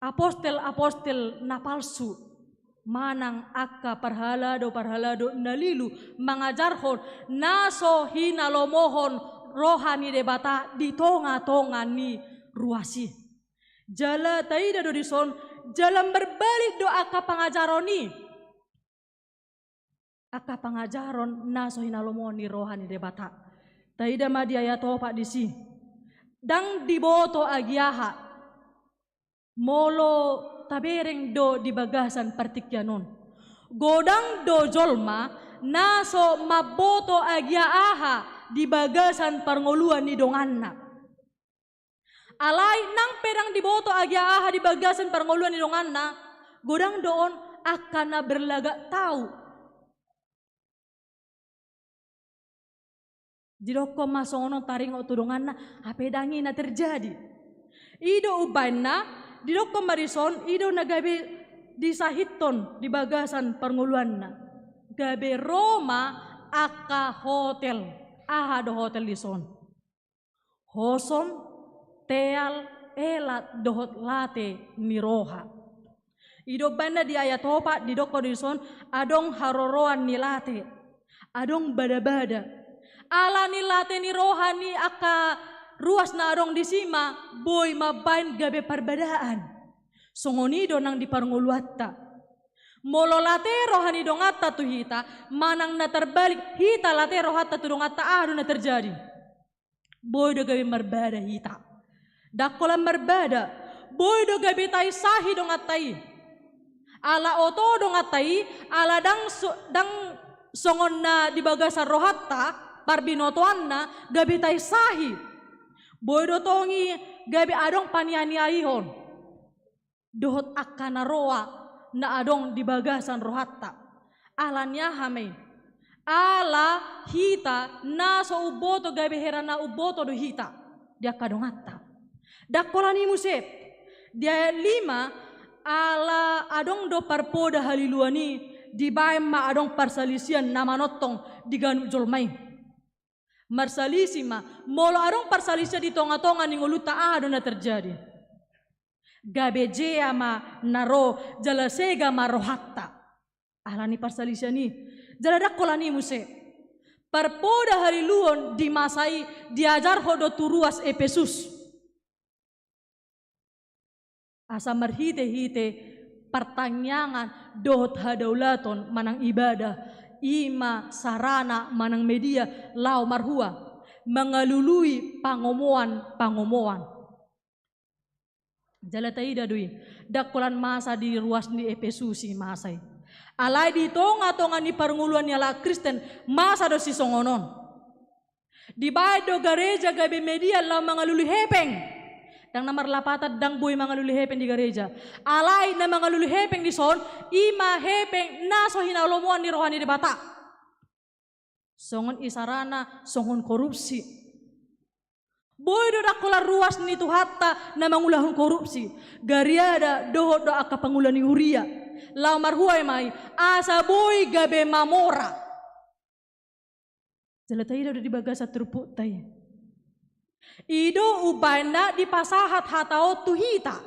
apostel-apostel na palsu. Manang aka parhalado nalilu mangajarhon naso hinalomohon rohani debata di tonga-tonga ni ruasi. Jala taida do dison jalan berbalik do aka pangajaroni. Aka pangajaron naso hinalomohon ni rohani debata. Taida madi ayat topa disi. Dang diboto agiaha. Molo tabereng do di bagasan partikyanon. Godang do jolma naso maboto agia aha di bagasan parngoluan ni donganna. Alai nang pedang diboto agia aha di bagasan parngoluan ni donganna, godang doon akana berlagak tahu Didoko masongono taring otudongan na apedangi na terjadi. Ido ubanna didoko marison ido nagabe disahiton di bagasan panguluan na. Gabe Roma aka hotel, ahado hotel dison. Hoson teal elat dohot late niroha. Ido banda di ayat topa di doko dison adong haroroan nilate, adong bada-bada. Ala nilate niroha ni aka ruas na adong disima boy mabain gabe parbadaan. Songonido nang di parnguluatta. Mololate rohani dongatta tu hita manang na terbalik hita late rohatta tu dongatta ado na terjadi. Boy do gabe marbada hita. Dakola marbada boy do gabe tai sahi dongattai. Ala oto dongatai ala dang songon na di bagasan rohatta parbinotoan na gabi tay sahi boy do tongi gabi adong panianiaihon dohot akana roa na adong di bagasan rohatta alanya hamay ala hita na so uboto gabi herana uboto do hita dia kadongatta dakolani muset dia 5 ala adong do parpoda haliluani di baem ma adong parsalisian nama notong diganu jolmai marsalisi ma molo adong parsalisia di tonga-tonga ninguluta ado na terjadi gabejea ma naro jalasega ma rohatta ala ni parsalisia ni jalada kolani muse parpoda haliluon di masai diajar hodo turuas Efesus asa marhite-hite pertanyaan dohot hadaulaton manang ibadah ima sarana manang media lau marhua mengalului pangomoan jalatai dadui dakolan masa di ruas di Efesusi masai alai di tonga-tonga ni parnguluan nyala Kristen masa do si songonon di do gereja gabe media lau mengalului hepeng dang namar lapata dang boy mangaluli hepeng di gereja alai na mangaluli hepeng di son ima hepeng na so hinalomuan ni rohani di bata songon isarana songon korupsi boy do dakola ruas ni tuhatta na mangulahun korupsi gariada dohot do aka pangulani huria lau marhuai mai asa boy gabe mamora jalatai do di bagasa terpuk tay ido ubanda di pasahat hatao tu hita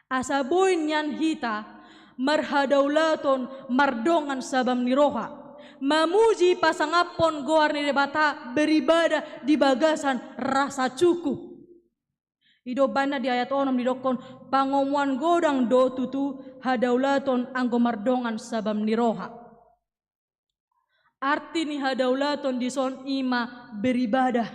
asa boy nyan hita marhadaulaton mardongan sabam niroha mamuji pasangapon goar ni debata beribadah di bagasan rasa cukup ido banda di ayat 6 didokon pangomuan godang do tutu hadaulaton anggo mardongan sabam niroha arti ni hadaulaton dison ima beribadah.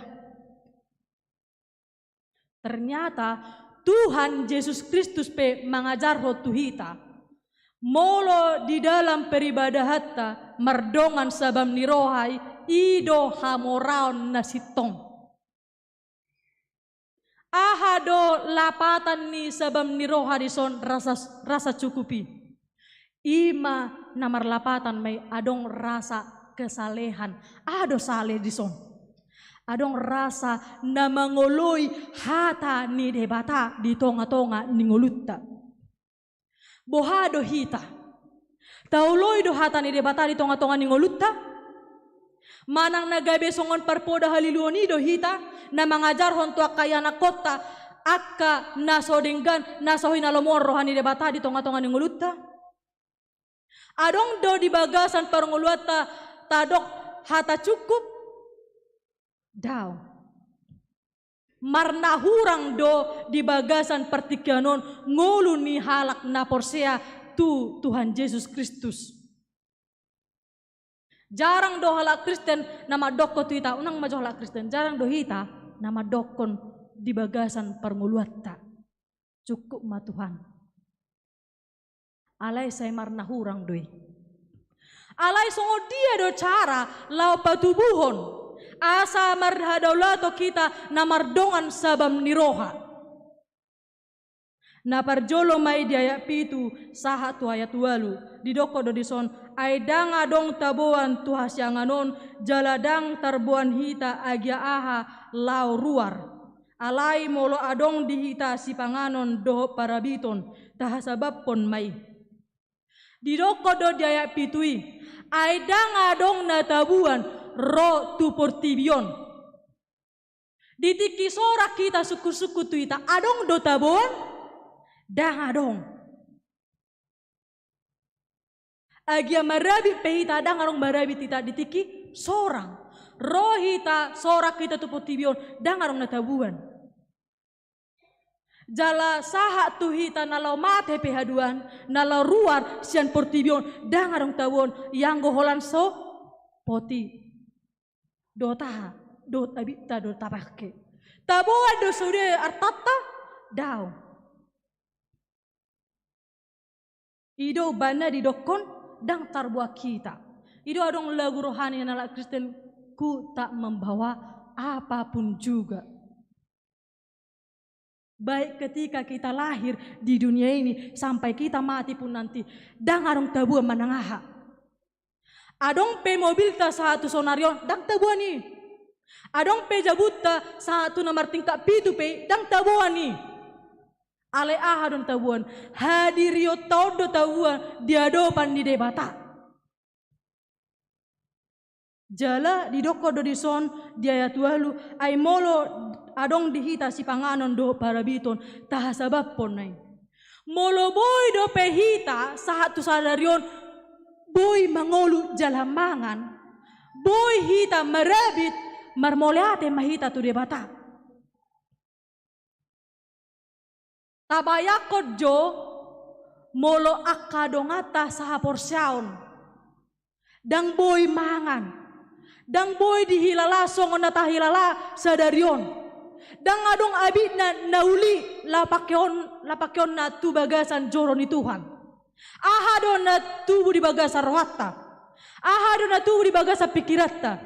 Ternyata Tuhan Yesus Kristus pe mengajar hotu hita. Molo di dalam peribadahatta mardongan sabam nirohai ido hamoraon nasitong. Ahado lapatan ni sabam niroha dison rasa cukupi. Ima namar lapatan may adong rasa kesalehan ado saleh dison adong rasa na mangoloy hata ni debata di tonga-tonga ni ngolutta bohado hita tauloy do hata ni debata di tonga-tonga ni ngolutta manang nagabe songon parpoda haliluoni do hita na mangajar honto akayana kota akka nasodenggan nasohinalomor rohani debata di tonga-tonga ni ngolutta adong do di bagasan parnguluata tadok hata cukup daw marna hurang do di bagasan pertiganon ngulu ni halak na porsea tu Tuhan Yesus Kristus jarang do halak Kristen nama dokko tu ita unang majo halak Kristen jarang do hita nama dokon di bagasan parnguluatta cukup ma Tuhan alai saya marna hurang doi alai songo dia do cara lau patubuhon asa marhadaulato kita namardongan sabam niroha Na parjolo mai di ayat pitu saha tu ayat walu di doko do dison ai danga dong taboan tu hasyanganon jaladang tarbuan hita agia aha lau ruar alai molo adong di hita si panganon do parabiton tahasabab pon mai di doko do di ayat pitui ai danga dong na tabuan ro tu portibion ditiki sorak kita suku-suku tu ita adong do tabuan dang adong agia marabi pehita dang arong marabi tita ditiki sorang rohita sorak kita tu potibion dang arong natabuan jala saha tu hita nalau mate pehaduan nalau ruar sian portibion dang arong tabuan yang goholan so poti dota dot abita dot tabake tabuan do sude artata daw Ido bana di dokon dang tarbuah kita. Ido adong lagu rohani yang ala Kristen ku tak membawa apapun juga. Baik ketika kita lahir di dunia ini sampai kita mati pun nanti dang adong tabuah manangaha. Adong pe mobil ta satu sonarion dang tabuah ni. Adong pe jabuta satu nomor tingkat pitu pe dang tabuah ni. Ale aha don tabuan hadirio todo tabuan diadopan di debata jala di doko do dison di ayat walu ai molo adong dihita si panganon do parabiton tahasabab pon nai molo boy do pehita sahatu sadarion boy mangolu jalamangan boy hita marabit marmoleate mahita tu debata tabayakod jo molo akadongata saha porsyaon dang boy mangan dang boy dihilalasong on natahilala sadarion dang adong abid na nauli lapakyon na tu bagasan joro ni Tuhan ahadon na tubu di bagasan rohatta ahadon na tubu di bagasan pikiratta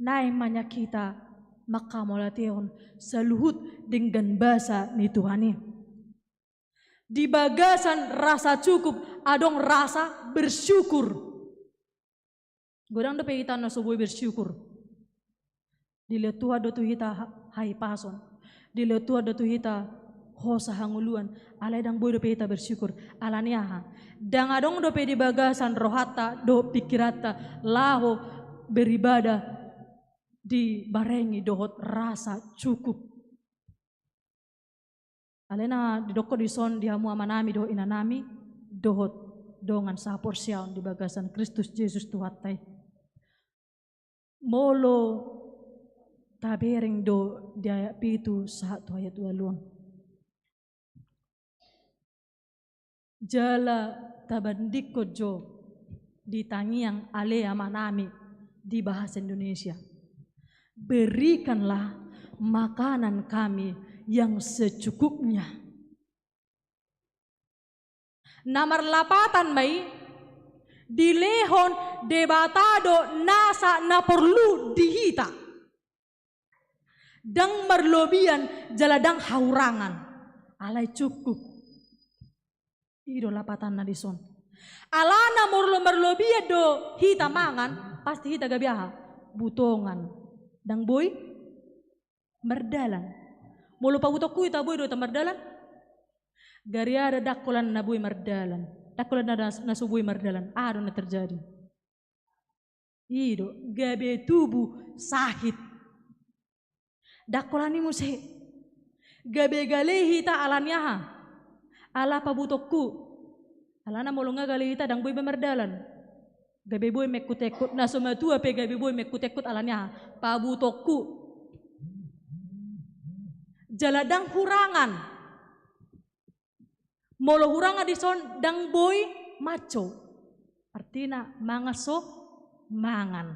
naimanya kita maka molation saluhut dengan bahasa ni Tuhani. Di bagasan rasa cukup adong rasa bersyukur. Godang dapat kita nasoboy bersyukur. Dilihat Tuhan do hita hai pason. Dilihat Tuhan do hita hosa hanguluan. Alai dang boy do kita bersyukur. Alaniaha. Dang adong do di bagasan rohata do pikirata laho beribadah di barengi dohot rasa cukup. Alena di doko di son di hamu amanami doh inanami dohot dongan sa porsyaon di bagasan Kristus Yesus Tuhatai. Molo tabering do di ayat pitu saat ayat waluan. Jala tabandiko jo di tangiang ale amanami di bahasa Indonesia. Berikanlah makanan kami yang secukupnya. Namar lapatan mai dilehon debatado nasa na perlu dihita. Dang merlobian jaladang haurangan. Alai cukup. Ido lapatan na dison. Alana merlobian do hita mangan pasti hita gabiaha butongan. Dang boy merdalan. Mulu pabutok ita boy do ta merdalan. Gari ada dakolan na boy merdalan. Dakolan na suboy merdalan. Ado na terjadi. Ido gabe tubuh sahit. Dakolan ni muse. Gabe galehi ta alanyaha. Ala pabutokku. Alana mulu nga galehi ta dang boy merdalan. Gabe boy mekutekut na sumatua pe gabe boy mekutekut alanya pabutokku jaladang hurangan molo hurangan dison dang boy maco artina mangaso mangan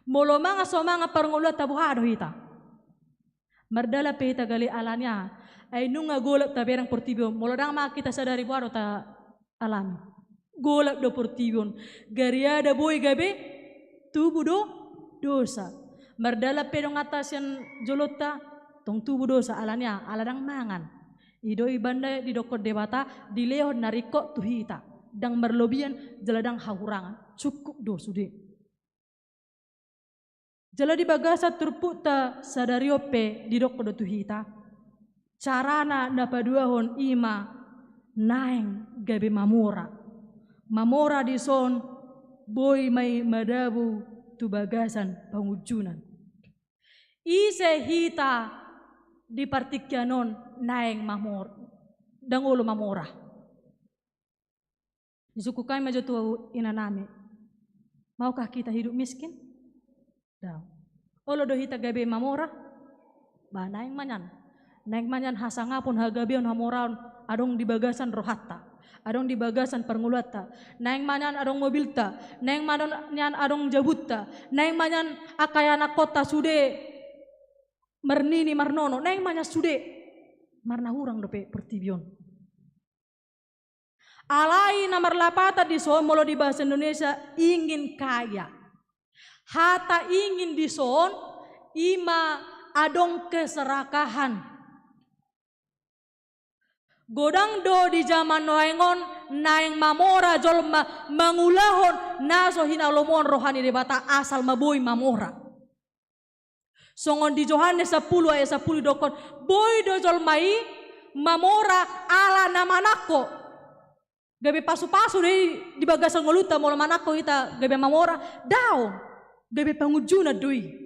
molo mangaso manga parngulat tabuhado hita mardala pe hita gali alanya ay nunga golap taberang portibio molo dang makita sadari buaro ta alami golap do portion gariada boy gabe tubuh do dosa mardala pedong atas yang jolota tong tubuh dosa alanya aladang mangan. Ido ibanda di dokot debata di leo nariko tuhita dang berlobian jeladang hahurangan cukup do sude. Jala di bagasa turputa sadariope di dokot do tuhita carana napaduahon ima naeng gabe mamora. Mamora di son boy may madabu tu bagasan pangujunan. Ise hita di partikyanon naeng mamor dangulo mamora. Isukukai majotu inanami. Maukah kita hidup miskin? Daw. Olo do hita gabe mamora? Ba naeng manyan. Naeng manyan hasangapon hagabion hamoraon adong di bagasan rohatta. Adong di bagasan perngulata, naeng manyan adong mobilta, naeng manyan adong jabutta, naeng manyan akayana kota sude mernini marnono, naeng manyan sude marna hurang dope pertibion. Alai namar lapata di son molo di bahasa Indonesia ingin kaya, hata ingin di son ima adong keserakahan. Godang do di zaman noengon naeng mamora jolma mangulahon naso hinalomon rohani debata asal maboy mamora. Songon di Yohanes 10 ayat 10 dokon boy do jolmai mamora ala namanako. Gabe pasu-pasu di bagasan ngoluta molo manako ita gabe mamora daw gabe pangujuna doi.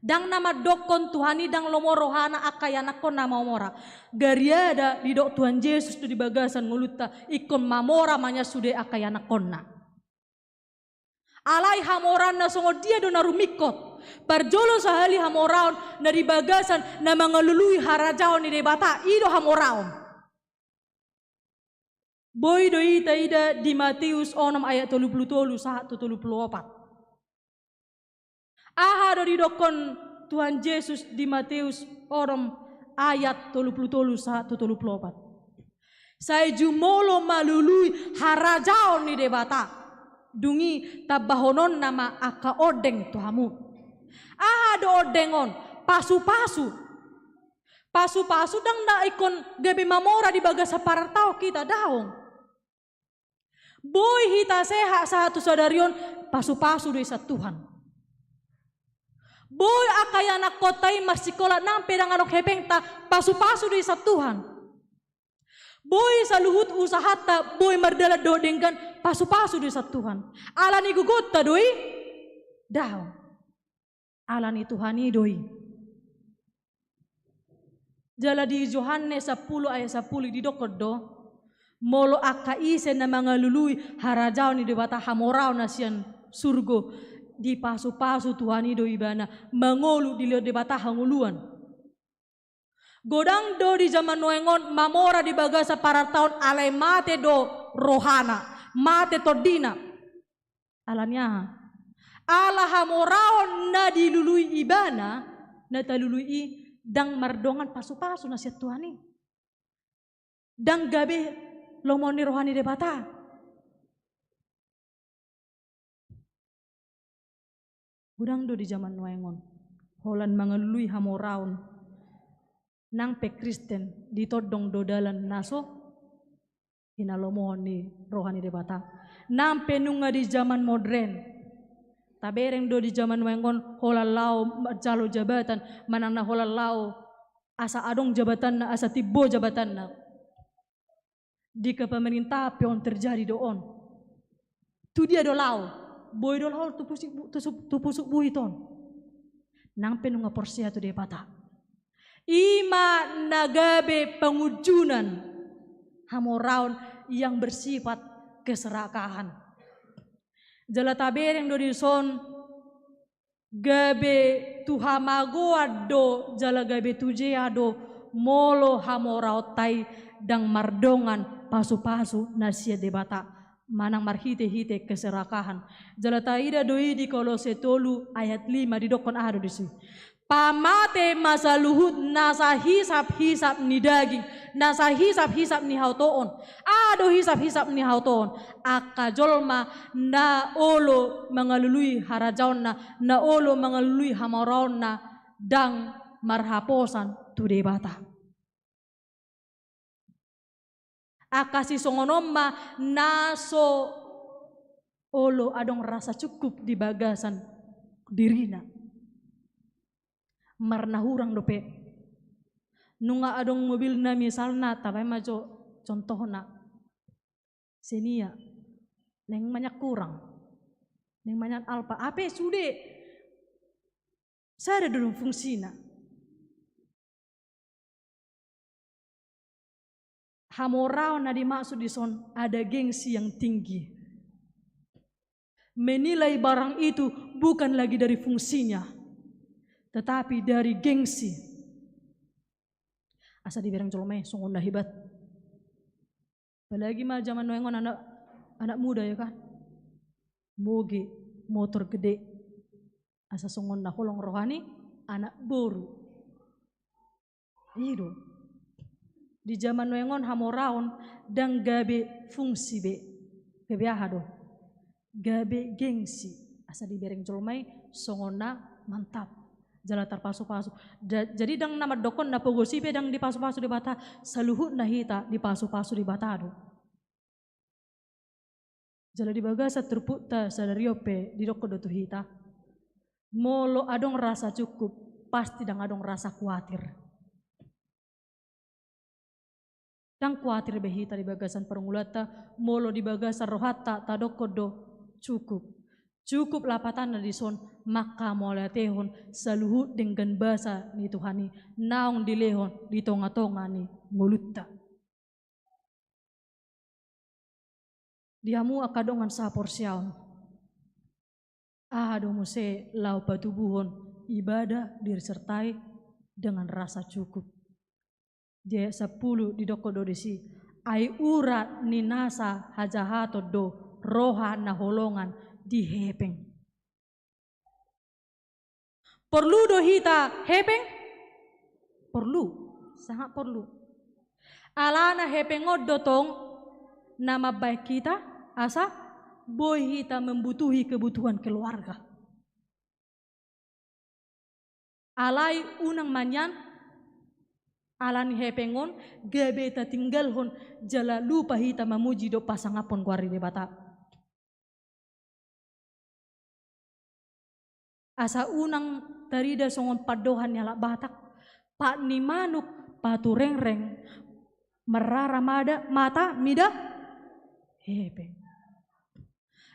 Dang nama dokon Tuhani dang lomo rohana akayana kon nama mamora. Gariada di dok Tuhan Yesus tu di bagasan nguluta ikon mamora manya sude akayana konna. Alai hamoran na songo dia do narumikot. Parjolo sahali hamoraon na di bagasan na mangalului harajaon ni debata ido hamoraon. Boy do ita ida di Matius 6 ayat 33 1 34. Aha dari dokon Tuhan Yesus di Matius 6 ayat 33 1 34. Saya jumolo malului harajaon ni debata. Dungi tabahonon nama aka odeng tuhamu. Aha do odengon pasu-pasu. Pasu-pasu dang na ikon gabe mamora di bagasa paratao kita daong. Boy hita seha satu sadarion pasu-pasu do isa Tuhan. Boy akayana kotai marsikola nang pedang anok hepengta pasu-pasu do isa Tuhan. Boy saluhut usahata boy mardala do denggan pasu-pasu do isa Tuhan. Alani gugota doi daw. Alani Tuhani doi. Jala di Yohanes 10 ayat 10 di dokod do molo akaise na mga lului harajaw ni debata hamorao na siyan surgo. Di pasu-pasu Tuhan ido ibana mangolu di debata hanguluan. Godang do di zaman noengon mamora di bagasa para tahun alai mate do rohana mate todina alanya ala hamoraon na dilului ibana na talului dang mardongan pasu-pasu na siya Tuhani dang gabe lomoni rohani debata. Udang do di zaman noengon holan mangalului hamoraon nang pe Kristen ditodong dodalan naso hinalomohon ni rohani debata nang penunga di zaman modern tabereng do di zaman noengon holalao jalo jabatan manana holalao asa adong jabatan na asa tibo jabatan na di kepemerintah pion terjadi doon tu dia do lao boy do lao tu pusuk buhiton nang penunga porsia tu debata ima nagabe pengujunan hamoraon yang bersifat keserakahan jala tabereng do dison gabe tuhamagoa do jala gabe tujea do molo hamorao tai dang mardongan pasu-pasu nasia debata manang marhite-hite keserakahan. Jala taida doi di Kolose 3 ayat 5 di dokon ado disi. Pamate masa luhut nasa hisap-hisap ni daging, nasa hisap-hisap ni hautoon. Ado hisap-hisap ni hautoon. Akajolma na olo mengalului harajaon na olo mengalului hamaraon na dang marhaposan tu debata. Akasi songonomma naso olo adong rasa cukup di bagasan dirina. Marna hurang dope. Nunga adong mobil na misalna tabay majo contohna senia neng banyak kurang neng banyak alpa ape sude sada dulu fungsina hamorao na dimaksud di son ada gengsi yang tinggi, menilai barang itu bukan lagi dari fungsinya tetapi dari gengsi. Asa diberang colomay sungguh dah hebat. Apalagi mah zaman noengon anak muda ya kan. Moge motor gede. Asa sungguh dah holong rohani anak boru. Itu. Di zaman noengon hamoraon dan gabe fungsi be. Gabe ahado. Gabe gengsi. Asa diberang colomay sungguh mantap. Jala terpasu-pasu. Jadi dang nama dokon na pogosipe dang dipasu-pasu di bata, saluhut na hita dipasu-pasu di batado. Jala di bagasa terputa sadariope di doko dotu hita. Molo adong rasa cukup, pasti dang adong rasa kuatir. Dang kuatir behita di bagasan perngulata, molo di bagasan rohata tadoko do cukup. Cukup lapatan na dison maka mulai tehon saluhut dengan bahasa ni Tuhani naong dilehon di tonga-tonga ni mulutta. Diamu akadongan sa porsiaon. Ahado muse lau patubuhon ibadah disertai dengan rasa cukup. Dia 10 di doko dodesi ai urat ni nasa hajahato do roha na holongan dihepeng. Perlu do hita hepeng? Perlu, sangat perlu. Alana hepengot dotong nama baik kita asa boy hita membutuhi kebutuhan keluarga. Alai unang manyan alani hepengon gabe ta tinggalhon jala lupa hita memuji do pasangapon kuari de bata. Asa unang tarida songon padohan nyala batak pak ni manuk patu rengreng merara mata mida hepeng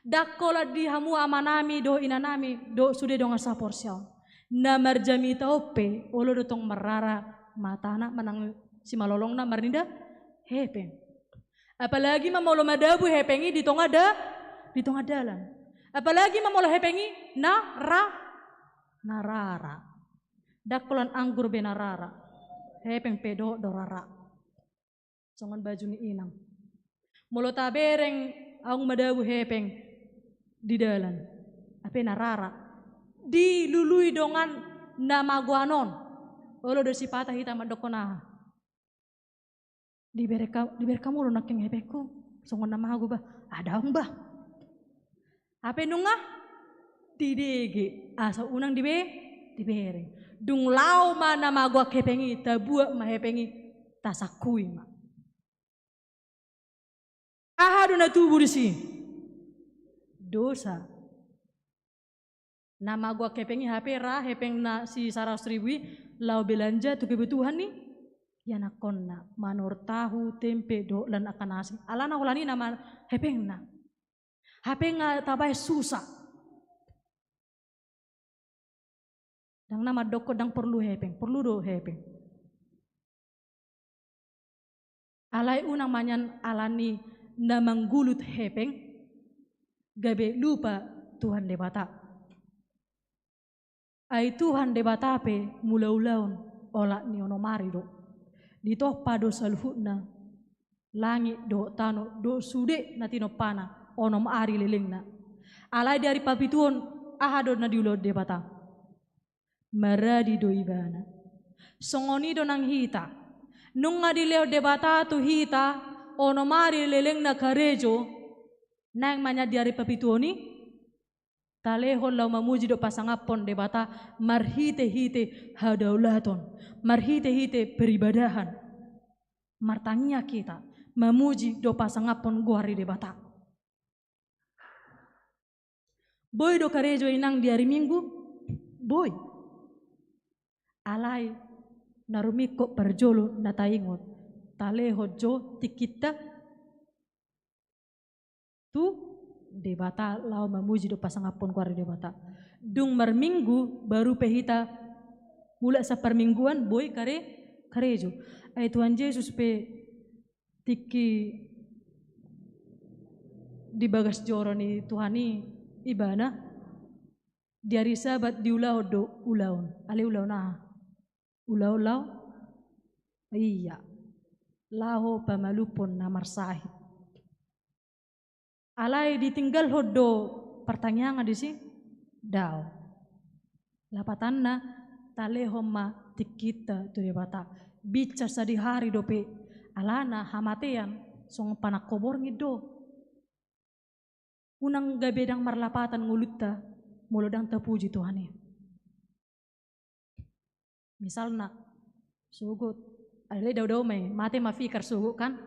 dakola di hamu amanami do inanami do sude donga saporsiaw na marjami taope olo dotong merara mata anak menang si malolong na marninda hepeng apalagi mamolo madabu hepengi di tonga dalan apalagi mamolo hepengi narara dakolan anggur benarara hepeng pedo dorara songon baju ni inang molo tabereng ang madabu hepeng di dalan ape narara dilului dongan namaguanon olo do sipata hita madokona diber kamu lo nakeng hepekku songon namagu ba ada ang ba ape nunga didege asa unang dibereng dung lau mana magwa kepengi tabua mahepengi tasakui ma ahadu na tubuh disi dosa nama gua kepengi HP hepeng na si 100.000 lau belanja tu kebutuhan nih ya nakonna manur tahu tempe do lan akan nasi alana ulani nama hepeng na HP nga tabay susah dang nama doko dang perlu do hepeng. Alai unang manyan alani na manggulut hepeng, gabe lupa Tuhan debata. Ai Tuhan debata pe mula-ulaun ola ni onomari do. Dito pado salhutna langit do tano do sude na tinopana onom ari lelengna. Alai dari papituon ahado na diulo debata. maradi do ibana. Songoni do nang hita. Nung nga dileo debata tu hita, ono mari leleng na karejo, nang manya diari papituoni, taleho lau mamuji do pasangapon debata, marhite-hite hadaulaton, marhite-hite peribadahan, martangia kita, mamuji do pasangapon guari debata. Boy do karejo inang diari minggu, boy. Alai narumiko perjolo na taingot taleho jo tikita tu debata lau mamuji do pasangapon kuari debata dung marminggu baru pehita mula sa permingguan boy karejo ay Tuhan Yesus pe tiki di bagas joro ni Tuhani ibana diari sabat diulau do ulaun ale ulaun Ulau-ulau, iya, laho pamalupon na marsahit. Alay ditinggal hodo pertanyaan di sini, daw. Lapatan na taleho ma tikita tu debata. Bicar sa di hari dope, alana hamatean song panakobor ngido. Unang gabedang marlapatan ngulutta, mulodang tapuji Tuhani. Misalnya, sugut, ale daw may mate mafikar sugut kan?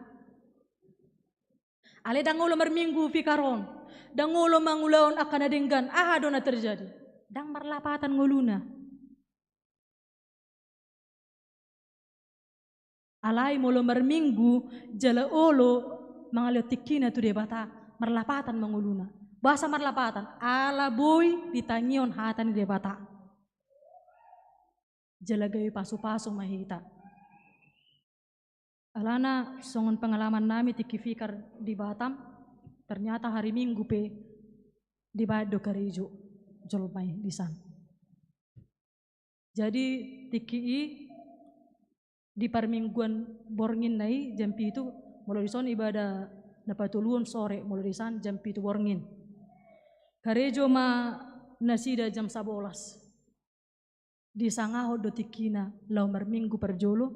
Ale dangulo marminggu fikaron, dangulo mangulaon akan adenggan, do na terjadi. Dang marlapatan nguluna. Alay mulo marminggu, jala olo mangaliotikina tu debata, marlapatan manguluna. Bahasa marlapatan, ala boy ditanyion hatan debata. Jalagay paso-paso mahita. Alana songon pengalaman nami tikifikar di Batam, ternyata hari Minggu pe di Bado Karejo jolmai di sana. Jadi tiki di parmingguan borngin nai jam itu mulai son ibadah napatuluan sore mulai di sana jam itu borngin. Karejo ma nasida jam 11. Di sangaho do tikina lau marminggu perjolo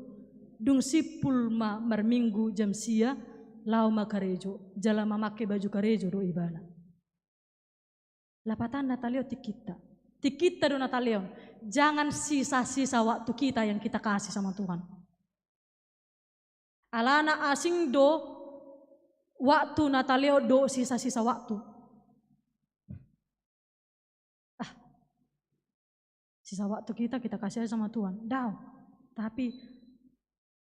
dung sipul ma marminggu jam sia lau ma karejo jala mamake baju karejo do ibana lapatan nataleo tikita do nataleo jangan sisa-sisa waktu kita yang kita kasih sama Tuhan alana asing do waktu nataleo do sisa-sisa waktu sisa waktu kita kasih sama Tuhan. Tapi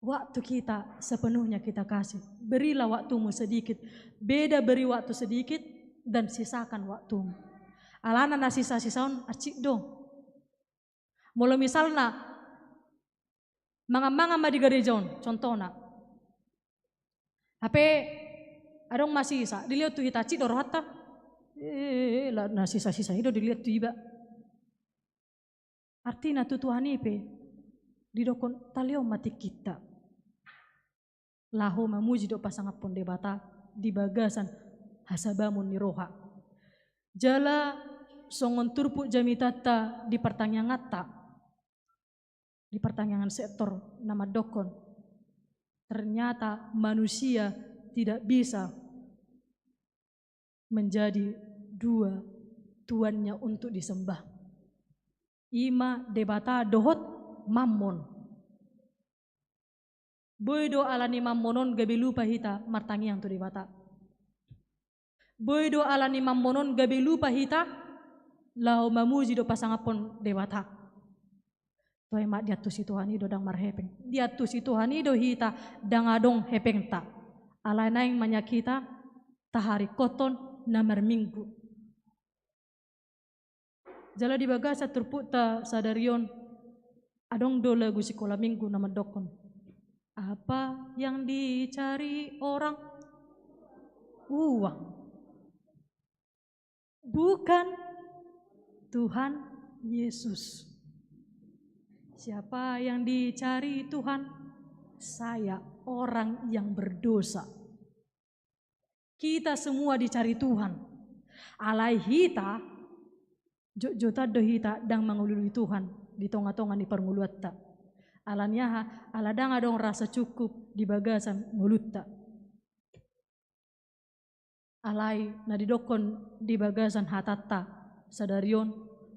waktu kita sepenuhnya kita kasih. Berilah waktumu sedikit. Beda beri waktu sedikit dan sisakan waktumu. Alana na sisa-sisaon acik dong. Mula misalna manga ma di gerejon contohna. Hape adong masih sisa. Dilihat tuh hitaci dorohata. Na sisa-sisa itu dilihat tuh iba. Artinya tu Tuhan ipe didokon talio mati kita. Laho mamuji do pasangapon debata di bagasan hasabamun ni roha. Jala songon turpu jamitata di pertanyaan ngata. Di pertanyaan sektor nama dokon. Ternyata manusia tidak bisa menjadi dua tuannya untuk disembah. Ima debata dohot mammon. Boy do alani mammonon gabi lupa hita martangi yang tu debata. Boy do alani mammonon gabi lupa hita lau mamuji do pasangapon debata. Toy mak diatu si Tuhan ido dang marhepeng. Diatu si Tuhan ido hita dang adong hepeng ta. Alanaing manyakita tahari koton namar minggu. Jala di bagasa terputa sadarion adong do lagu sekolah minggu nama dokon. Apa yang dicari orang? Uang. Bukan Tuhan Yesus. Siapa yang dicari Tuhan? Saya, orang yang berdosa. Kita semua dicari Tuhan. Alai hita Jota do hita dang mangulului Tuhan di tonga-tonga ni pernguluatta. Alanyaha aladang adong rasa cukup di bagasan ngulutta. Alai na didokon di bagasan hatatta sadarion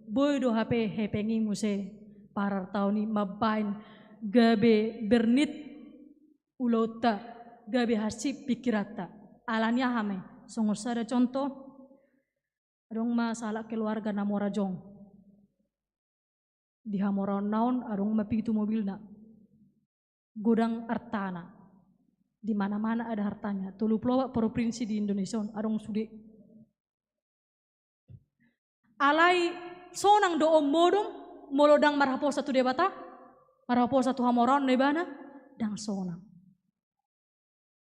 boy do HP hepengi muse parar tauni mabain gabe bernit ulota gabe hasip pikirata. Alanyaha me songor sada contoh adong masalah keluarga namora jong di hamora naon adong mapitu mobilna godang artana di mana-mana ada hartanya. Tulu pulau provinsi di Indonesia adong sude. Alai sonang do modong molodang marhapo satu debata, marhapo satu hamoran nebana dang sonang.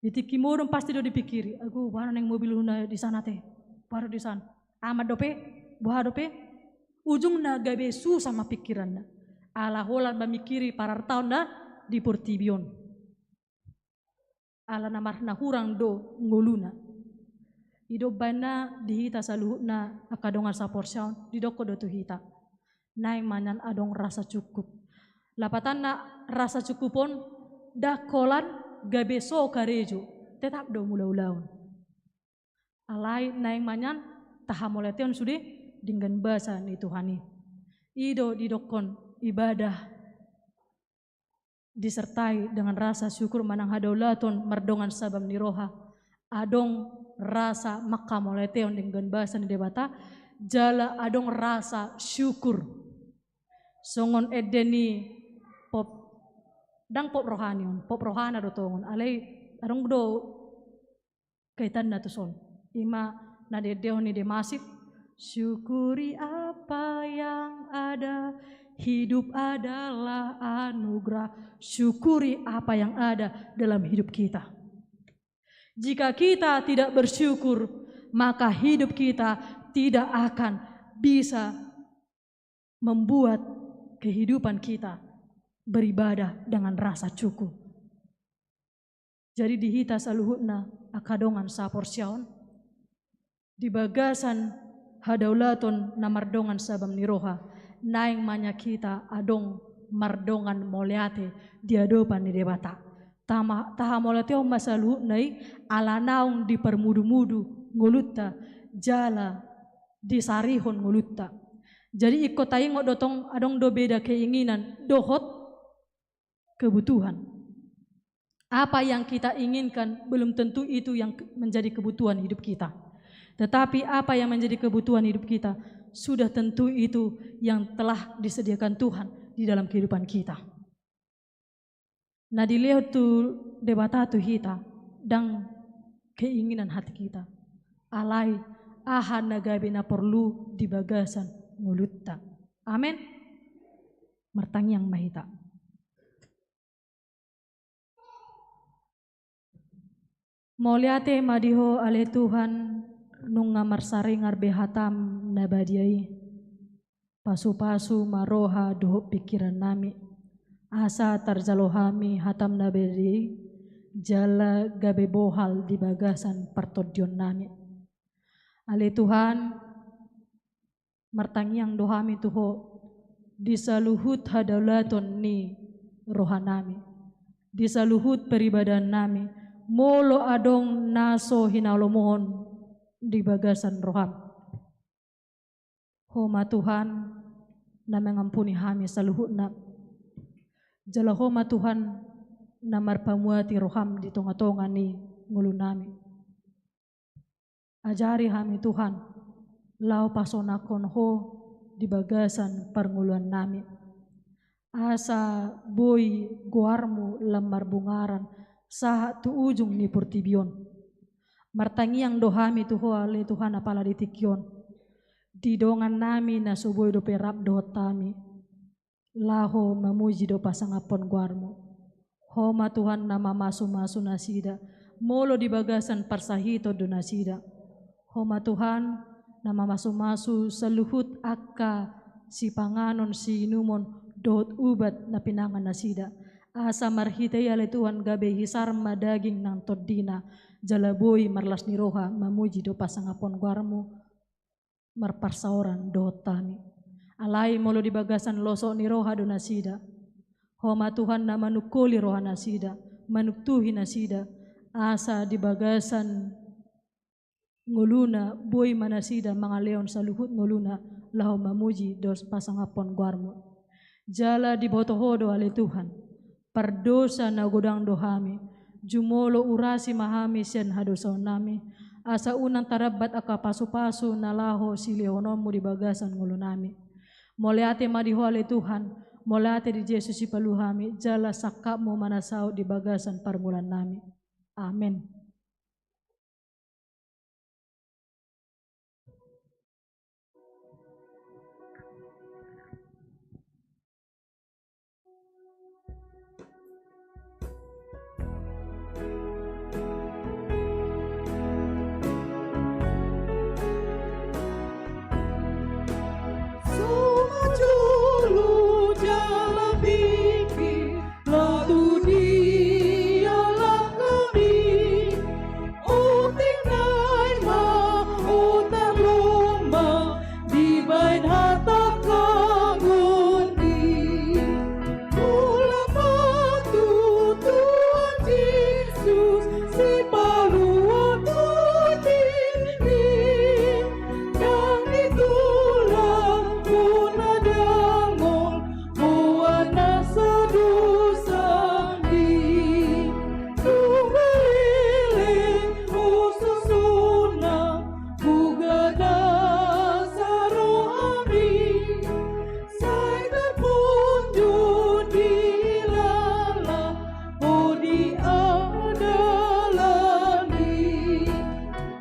Ditiki modong pasti do dipikiri, aku mana neng mobil huna di sana teh, baru di sana. Amat dope, buah dope, ujung na gabe su sama pikiranna. Ala holan memikiri parar tahun dah di Portibion. Ala namarna hurang do ngoluna. Ido bana dihita saluhutna akadongan saporsaun didoko do tu hita. Naing manyan adong rasa cukup. Lapatan na rasa cukupon dah kolan gabe so karejo tetap do mula-ulaun. Alai naing manyan tahamoleteon sude dengan bahasa ni Tuhani. Ido didokon ibadah disertai dengan rasa syukur manang hadaulaton merdongan sabam niroha adong rasa makamoleteon dengan bahasa ni debata jala adong rasa syukur songon edeni pop dang pop rohanion pop rohana do tongon alai adong do kaitan na tuson ima na dedeon ni demasif syukuri apa yang ada. Hidup adalah anugerah. Syukuri apa yang ada dalam hidup kita. Jika kita tidak bersyukur, maka hidup kita tidak akan bisa membuat kehidupan kita beribadah dengan rasa cukup. Jadi dihita saluhutna akadongan saporsyaon di bagasan hadaulaton namardongan sabam niroha. Naing manya kita adong mardongan moleate di adopan ni debata. Taha moleate masaluh nai ala naung di permudu-mudu ngulutta jala di sarihon ngulutta. Jadi ikut taing dotong adong do beda keinginan dohot kebutuhan. Apa yang kita inginkan belum tentu itu yang menjadi kebutuhan hidup kita. Tetapi apa yang menjadi kebutuhan hidup kita sudah tentu itu yang telah disediakan Tuhan di dalam kehidupan kita. Nah dilihat tu debata tu hita dan keinginan hati kita. Alai ahan nagabi na perlu di bagasan mulutta. Amin. Mertang yang mahita. Moliate madiho ale Tuhan nung ngamar saringar behatam nabadiai pasu-pasu maroha doh pikiran nami asa tarjalohami hatam nabadiai jala gabe bohal di bagasan partodion nami ale Tuhan martangyang dohami tuho disaluhut hadaulaton ni rohanami disaluhut peribadan nami molo adong naso hinalomohon di bagasan roham. Homa Tuhan na mengampuni kami saluhutna. Jala homa Tuhan na marpamuati roham di tonga-tonga ni ngulu nami. Ajari kami Tuhan lau pasonakon ho di bagasan pernguluan nami. Asa boy guarmu lemar bungaran sahat tu ujung ni Portibion. Martangiang dohami tuho ale Tuhan apala ditikyon. Didongan nami na suboy do perap dohotami. Laho mamuji do pasangapon guarmu. Homa Tuhan nama masu-masu nasida. Molo di bagasan parsahito do nasida. Homa Tuhan nama masu-masu saluhut akka si panganon si inumon dohot ubat na pinangan nasida. Asa marhitay ale Tuhan gabe hisar madaging ng todina. Jalaboy marlas ni roha mamuji do pasangapon guarmu marparsaoran do tami. Alai molo di bagasan losok ni roha do nasida. Homa Tuhan na manukuli roha nasida, manuktuhi nasida, asa di bagasan nguluna boy manasida mga leon sa luhut nguluna laho mamuji dos pasangapon guarmo. Jala di botohodo ale Tuhan, pardosa na godang dohami, jumolo urasi mahami sen hadosaw nami, asa unang tarabat aka paso-paso na laho si leonomu di bagasan ngulunami. Moleate madiho ale Tuhan, moleate di Jesus ipaluhami, jala sakap mo manasaw di bagasan parmulan nami. Amen. Sumajulu jalan pikir, lalu dialah kami. Uting naik ma, utang lomba, di bain harta kagundi. Mula waktu Tuhan Yesus, si paluan ini, yang itulah guna dangol, buana sedusani. Tunggalile ususuna, buga dasar rohani. Saya terpunjul di lala, oh di adalani.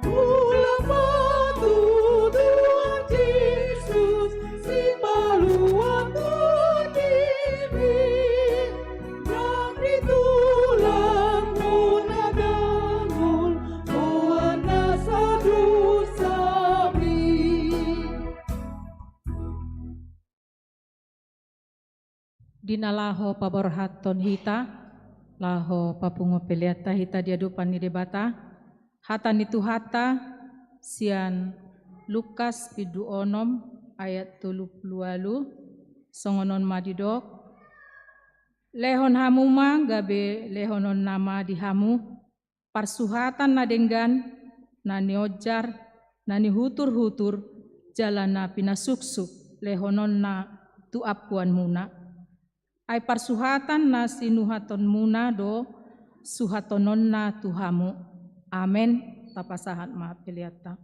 Ulang waktu Tuhan Yesus, si paluan ini, yang ditulang muna dangul, buana sadusami. Dinalaho paborhaton hita, laho papungo peliata hita diadupan ni debata, hata nitu hata, sian Lukas pidu onom ayat 30 songonon madidok, lehon hamuma gabe lehonon nama dihamu, parsuhatan na denggan, na niojar, na nihutur-hutur, jalan na pinasuksuk, lehonon na tuapuan muna. Ay parsuhatan na sinuhaton muna do suhatonon na tuhamu. Amen. Tapasahat maaf piliata.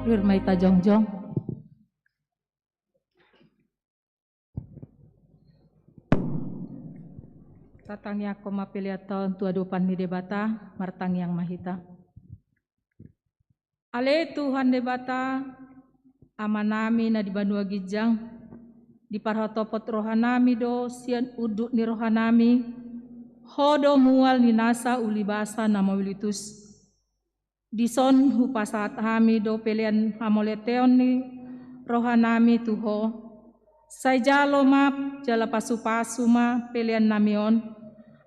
Rirmaita Jongjong. Tatang yako mapiliaton tuadupan ni debata, martang yang mahita. Ale Tuhan debata, amanami na di Banua Gijang, di parhotopot rohanami do sian uduk ni rohanami, hodo mual ni nasa ulibasa na mawilitus. Dison hupasat hami do pelian hamoleteon ni rohanami tuho. Say jalo map jala pasu-pasu ma pelian namion.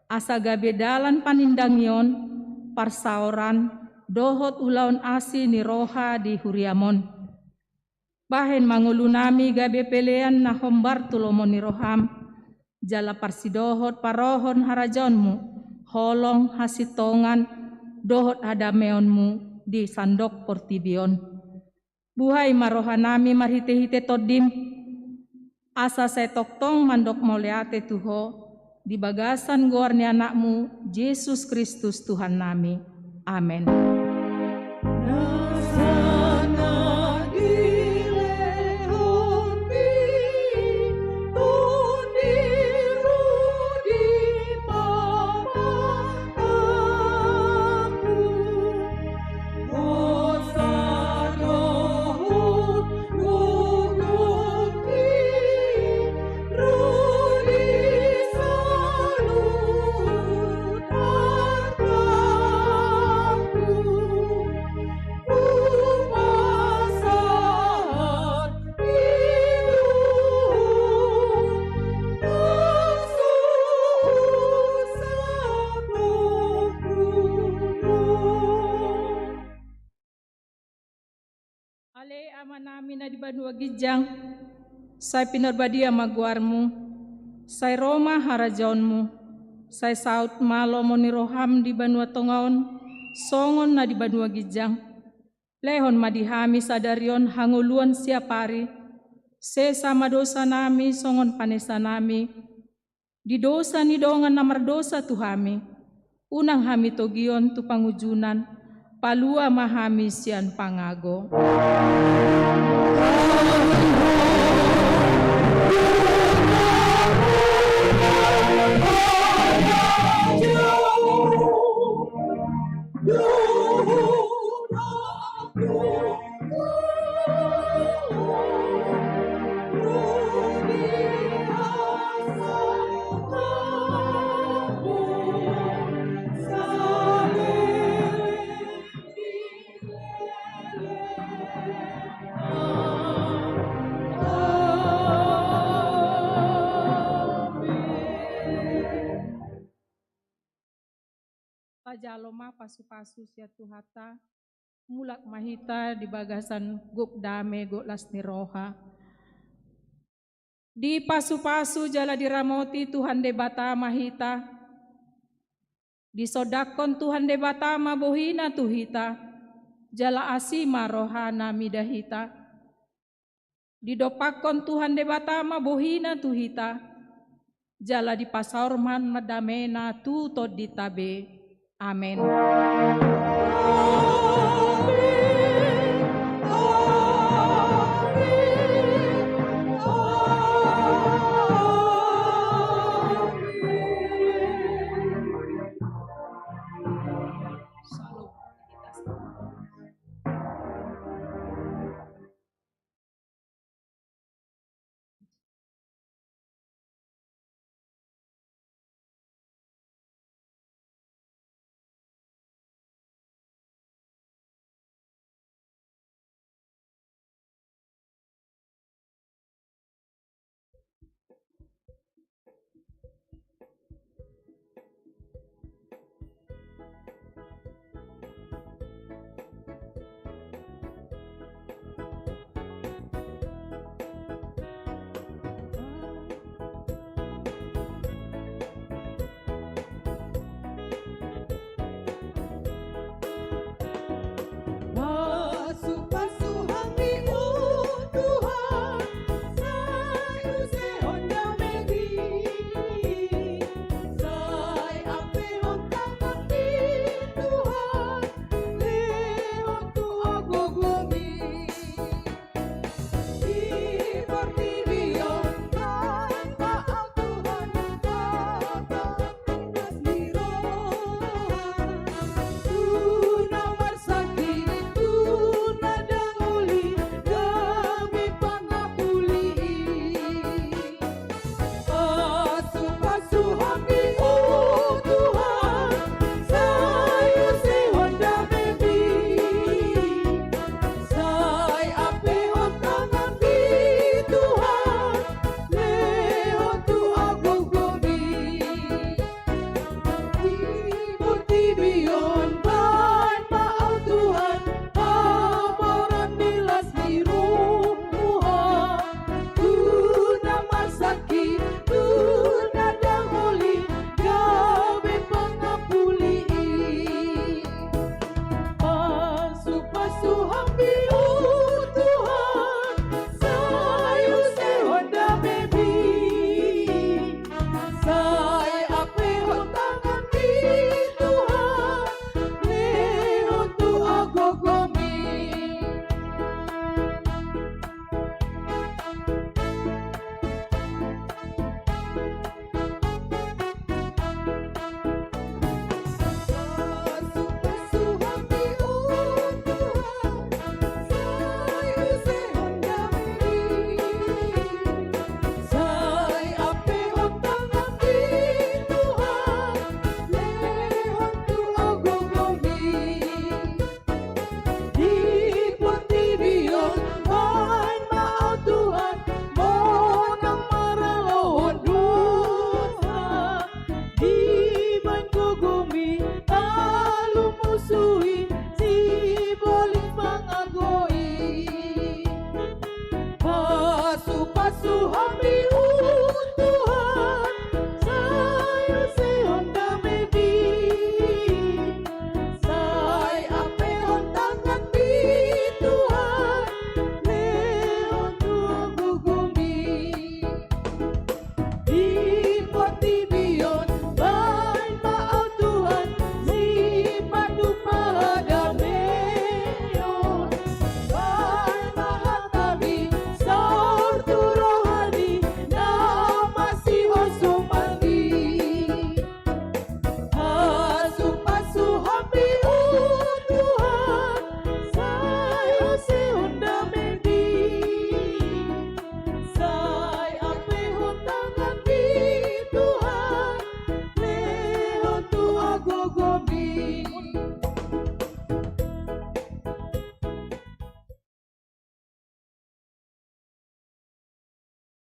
Asa gabe dalan panindangyon parsauran dohot ulaun asi ni roha di huriamon. Bahen mangulunami gabe pelian na hombar tulomon ni roham. Jala parsidohot parohon harajonmu. Holong hasitongan dohot adameonmu di sandok portibion. Buhay marohanami marhite-hite todim. Asa setoktong mandok moleate tuho. Di bagasan goarni anakmu, Yesus Kristus Tuhan nami. Amin. Nasana dilehon bi, tundiru di pamanku. Hosadohut guguti, rudi salut hartaku. Umasan hidup, nafsu usapku. Ale amanami na di Banua Gijang, say pinarbadia maguarmu, say Roma harajonmu, say saut malo moni roham di Banua Tongaon, songon na di Banua Gijang, lehon madihami sadarion hanguluan siapari, se sama dosa nami songon panesa nami, di dosa ni dongan namar dosa tuhami, unang hami togion tu pangujunan, palua mahami sian pangago. Pajaloma pasu-pasu sia tuhata, mulak mahita di bagasan guk dame guk lasni roha. Di pasu-pasu jala diramoti Tuhan debata mahita, di sodakon Tuhan debata mabohina tuhita, jala asima rohana midahita. Di dopakon Tuhan debata mabohina tuhita, jala di pasaurman madamena tutod ditabe. Amin. Suhami